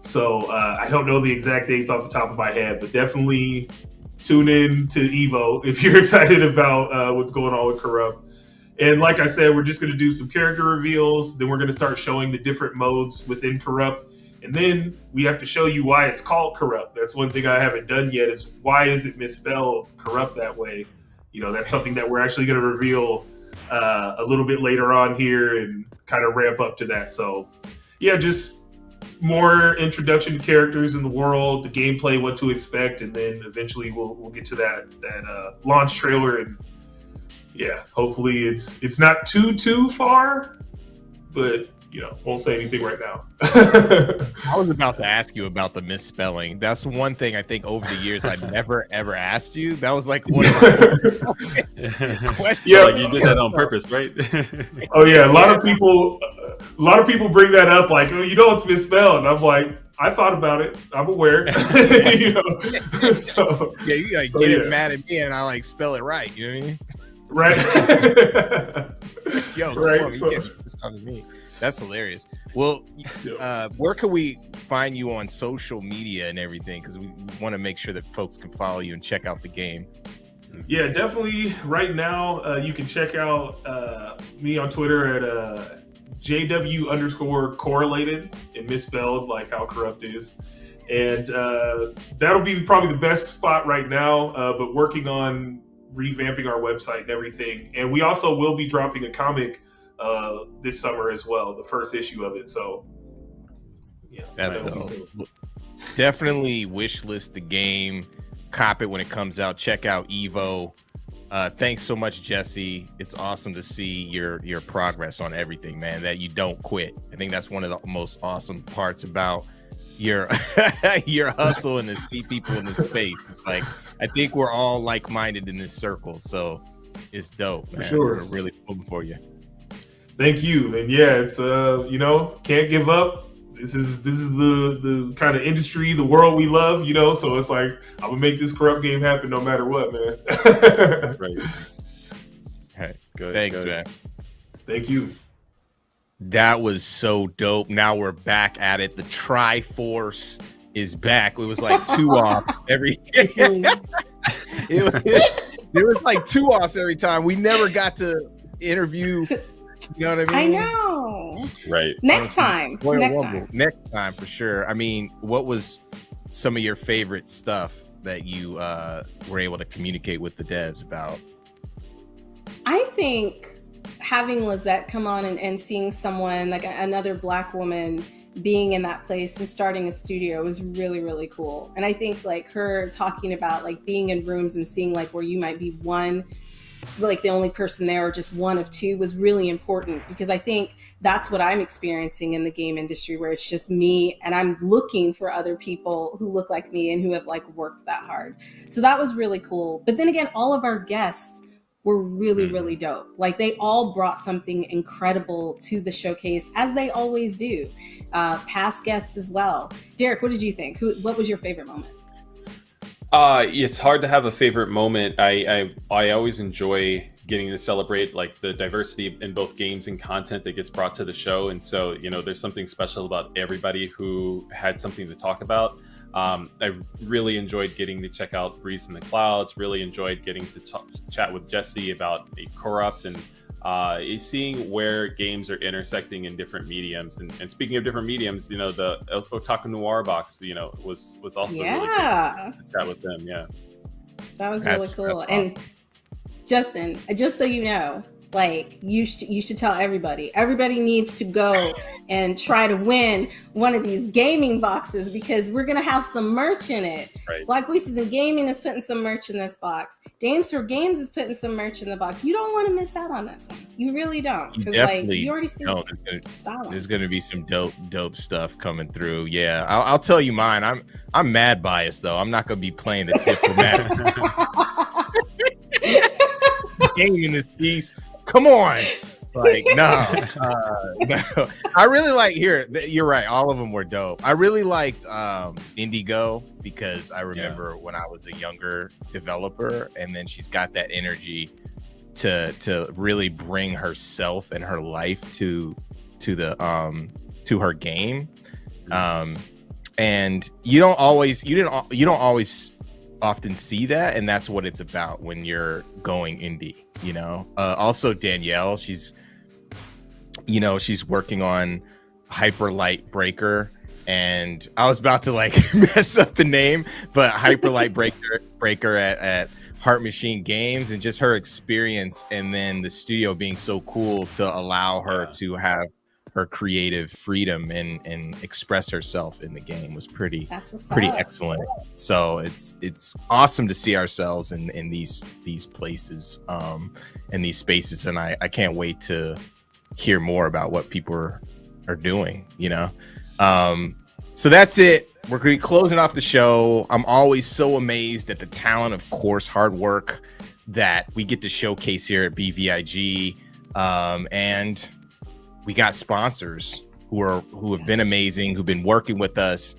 So I don't know the exact dates off the top of my head, but definitely tune in to EVO if you're excited about what's going on with Corrupt. And like I said, we're just going to do some character reveals. Then we're going to start showing the different modes within Corrupt. And then we have to show you why it's called Corrupt. That's one thing I haven't done yet, is why is it misspelled Corrupt that way? You know, that's something that we're actually going to reveal a little bit later on here and kind of ramp up to that. So yeah, just more introduction to characters in the world, the gameplay, what to expect, and then eventually we'll get to that launch trailer. And yeah, hopefully it's not too far, but you know, won't say anything right now. I was about to ask you about the misspelling. That's one thing I think over the years I never ever asked you. That was like one of my questions. Yeah, like you did that on purpose, right? Oh yeah, a lot of people bring that up, like, oh, you know, it's misspelled. And I'm like, I thought about it. I'm aware. You know, so yeah, you like get mad at me and I like spell it right. You know what I mean? Right. Yo, right. Come on, you get this on me. That's hilarious. Well, where can we find you on social media and everything? Because we want to make sure that folks can follow you and check out the game. Yeah, definitely. Right now, you can check out me on Twitter at JW_correlated and misspelled, like how Corrupt is. And that'll be probably the best spot right now, but working on revamping our website and everything. And we also will be dropping a comic this summer as well, the first issue of it. So yeah, definitely wish list the game, cop it when it comes out, check out EVO. Thanks so much, Jesse. It's awesome to see your progress on everything, man, that you don't quit. I think that's one of the most awesome parts about your your hustle and to see people in the space. It's like, I think we're all like-minded in this circle, so it's dope, man. For sure. We're really pulling for you. Thank you. And yeah, it's you know, can't give up. This is the kind of industry, the world we love, you know, so it's like, I'm gonna make this Corrupt game happen no matter what, man. Right. Hey, good. Thanks, good. man. Thank you. That was so dope. Now we're back at it. The Triforce is back. It was like 2 off every it was like 2 offs every time. We never got to interview. You know what I mean? I know. Right. Next time For sure. I mean, what was some of your favorite stuff that you were able to communicate with the devs about? I think having Lizette come on and seeing someone like another Black woman being in that place and starting a studio was really, really cool. And I think like her talking about like being in rooms and seeing like where you might be one, like the only person there or just one of two was really important, because I think that's what I'm experiencing in the game industry, where it's just me and I'm looking for other people who look like me and who have like worked that hard. So that was really cool. But then again, all of our guests were really, really dope. Like they all brought something incredible to the showcase, as they always do. Past guests as well. Derek, what did you think? What was your favorite moment? It's hard to have a favorite moment. I always enjoy getting to celebrate like the diversity in both games and content that gets brought to the show. And so, you know, there's something special about everybody who had something to talk about. I really enjoyed getting to check out Breeze in the Clouds. Really enjoyed getting to chat with Jesse about a Corrupt and seeing where games are intersecting in different mediums. And speaking of different mediums, you know, the Otaku Noir box, you know, was also really good to chat with them. Yeah, that was really cool. Awesome. And Justin, just so you know, like you should tell everybody. Everybody needs to go and try to win one of these gaming boxes because we're gonna have some merch in it. Right. Black Voices in Gaming is putting some merch in this box. Dames for Games is putting some merch in the box. You don't want to miss out on this one. You really don't. Because like you already see there's gonna be some dope stuff coming through. Yeah, I'll tell you mine. I'm mad biased though. I'm not gonna be playing the diplomatic game in this piece. Come on. Like, no. I really like you're right. All of them were dope. I really liked Indigo because I remember when I was a younger developer, and then she's got that energy to really bring herself and her life to her game. And you don't always often see that, and that's what it's about when you're going indie. You know, also Danielle, she's working on Hyper Light Breaker, and I was about to like mess up the name, but Hyper Light Breaker at Heart Machine Games, and just her experience, and then the studio being so cool to allow her to have her creative freedom and express herself in the game was pretty excellent. So it's awesome to see ourselves in these places and these spaces, and I can't wait to hear more about what people are doing, you know. So that's it. We're going to be closing off the show. I'm always so amazed at the talent, of course, hard work that we get to showcase here at BVIG, and we got sponsors who have been amazing, who've been working with us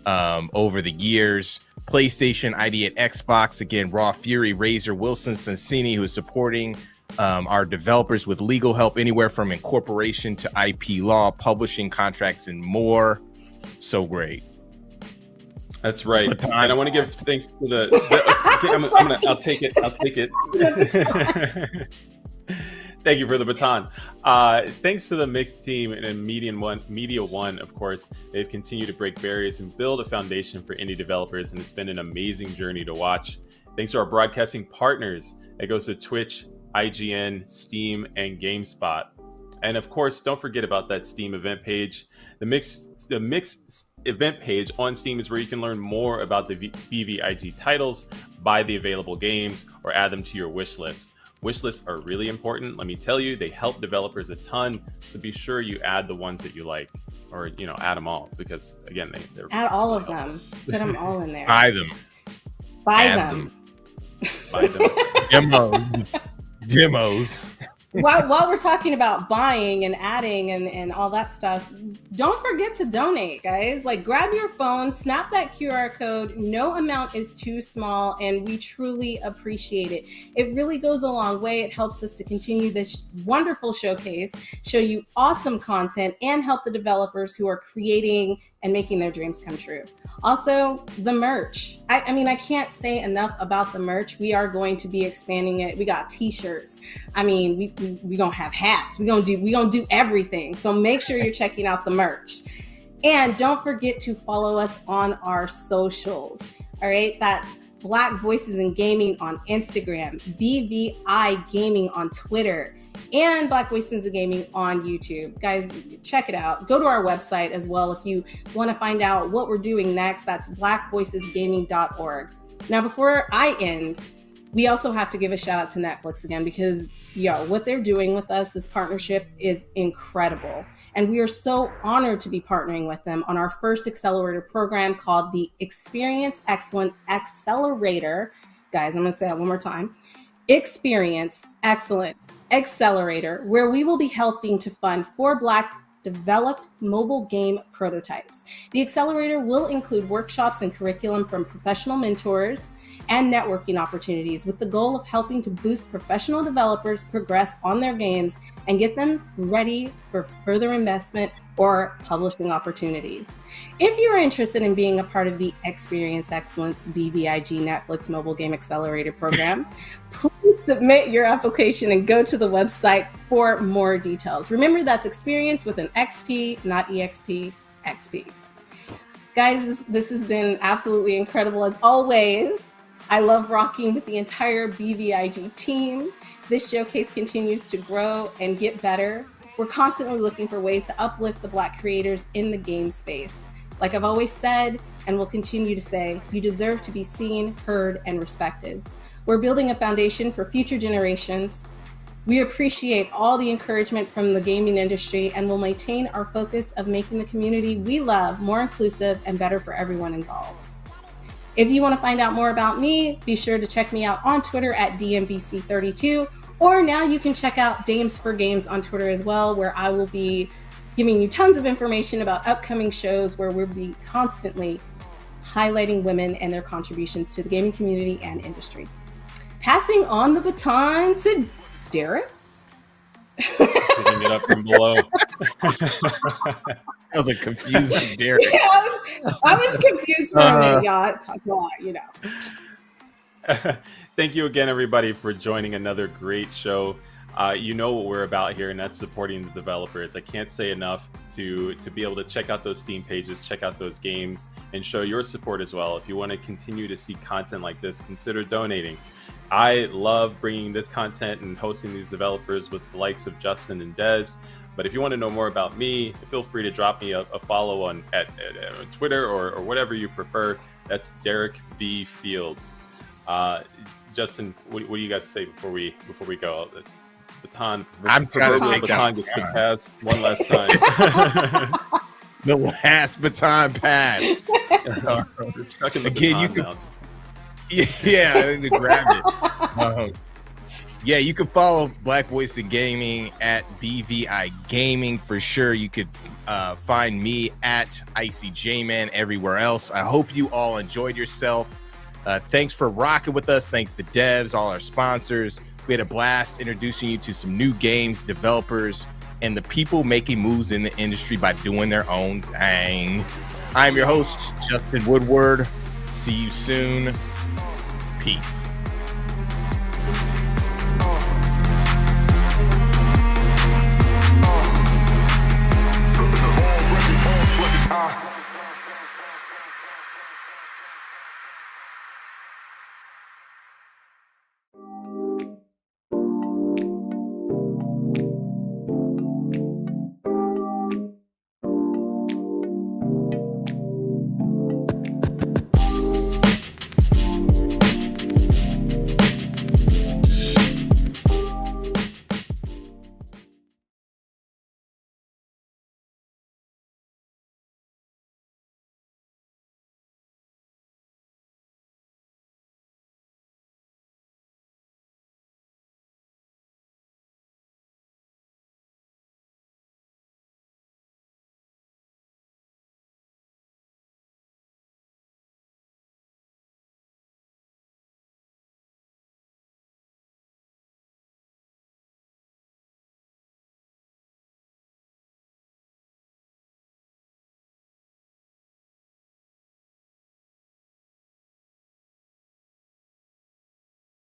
over the years. PlayStation, ID at Xbox, again, Raw Fury, Razor, Wilson, Sensini, who is supporting our developers with legal help anywhere from incorporation to IP law, publishing contracts, and more. So great. That's right. And I want to give thanks to I'll take it. Thank you for the baton. Thanks to the Mixed team and Media One, of course. They've continued to break barriers and build a foundation for indie developers, and it's been an amazing journey to watch. Thanks to our broadcasting partners. It goes to Twitch, IGN, Steam, and GameSpot. And of course, don't forget about that Steam event page. The Mixed event page on Steam is where you can learn more about the BVIG titles, buy the available games, or add them to your wish list. Wish lists are really important. Let me tell you, they help developers a ton. So be sure you add the ones that you like, or add them all, because again, they're add all of them. Put them all in there. Buy them. Buy them. Buy them. Demos. While we're talking about buying and adding and all that stuff, don't forget to donate, guys. Like, grab your phone, snap that QR code. No amount is too small, and we truly appreciate it. It really goes a long way. It helps us to continue this wonderful showcase, show you awesome content, and help the developers who are creating and making their dreams come true. Also, the merch. I mean, I can't say enough about the merch. We are going to be expanding it. We got t-shirts. I mean, we gonna have hats. We gonna do everything. So make sure you're checking out the merch. And don't forget to follow us on our socials. All right, that's Black Voices in Gaming on Instagram, BVI Gaming on Twitter, and Black Voices in Gaming on YouTube. Guys, check it out. Go to our website as well if you want to find out what we're doing next. That's blackvoicesgaming.org. Now, before I end, we also have to give a shout out to Netflix again, because what they're doing with us, this partnership is incredible. And we are so honored to be partnering with them on our first accelerator program called the Experience Excellent Accelerator. Guys, I'm going to say that one more time. Experience Excellence Accelerator, where we will be helping to fund 4 Black developed mobile game prototypes. The accelerator will include workshops and curriculum from professional mentors and networking opportunities, with the goal of helping to boost professional developers progress on their games and get them ready for further investment or publishing opportunities. If you're interested in being a part of the Experience Excellence BVIG Netflix Mobile Game Accelerator program, please submit your application and go to the website for more details. Remember, that's experience with an XP, not EXP, XP. Guys, this has been absolutely incredible as always. I love rocking with the entire BVIG team. This showcase continues to grow and get better. We're constantly looking for ways to uplift the Black creators in the game space. Like I've always said, and will continue to say, you deserve to be seen, heard, and respected. We're building a foundation for future generations. We appreciate all the encouragement from the gaming industry and will maintain our focus of making the community we love more inclusive and better for everyone involved. If you want to find out more about me, be sure to check me out on Twitter at DMBC32, or now you can check out Dames for Games on Twitter as well, where I will be giving you tons of information about upcoming shows where we'll be constantly highlighting women and their contributions to the gaming community and industry. Passing on the baton to Derek. Picking it up from below. That was a confusing Derek. Yeah, I was confused for a minute, y'all. Go on, you know. Thank you again, everybody, for joining another great show. You know what we're about here, and that's supporting the developers. I can't say enough to be able to check out those Steam pages, check out those games, and show your support as well. If you want to continue to see content like this, consider donating. I love bringing this content and hosting these developers with the likes of Justin and Dez. But if you want to know more about me, feel free to drop me a follow on Twitter or whatever you prefer. That's Derek V Fields. Justin, what do you got to say before we go? The baton. I'm trying to take baton gets to pass one last time. The last baton pass. Stuck in the Again, baton you could. now. Yeah, I need to grab it. Yeah, you can follow Black Voice in Gaming at BVI Gaming for sure. You could find me at IcyJman everywhere else. I hope you all enjoyed yourself. Thanks for rocking with us. Thanks to devs, all our sponsors. We had a blast introducing you to some new games, developers, and the people making moves in the industry by doing their own thing. I'm your host, Justin Woodward. See you soon. Peace. Ah.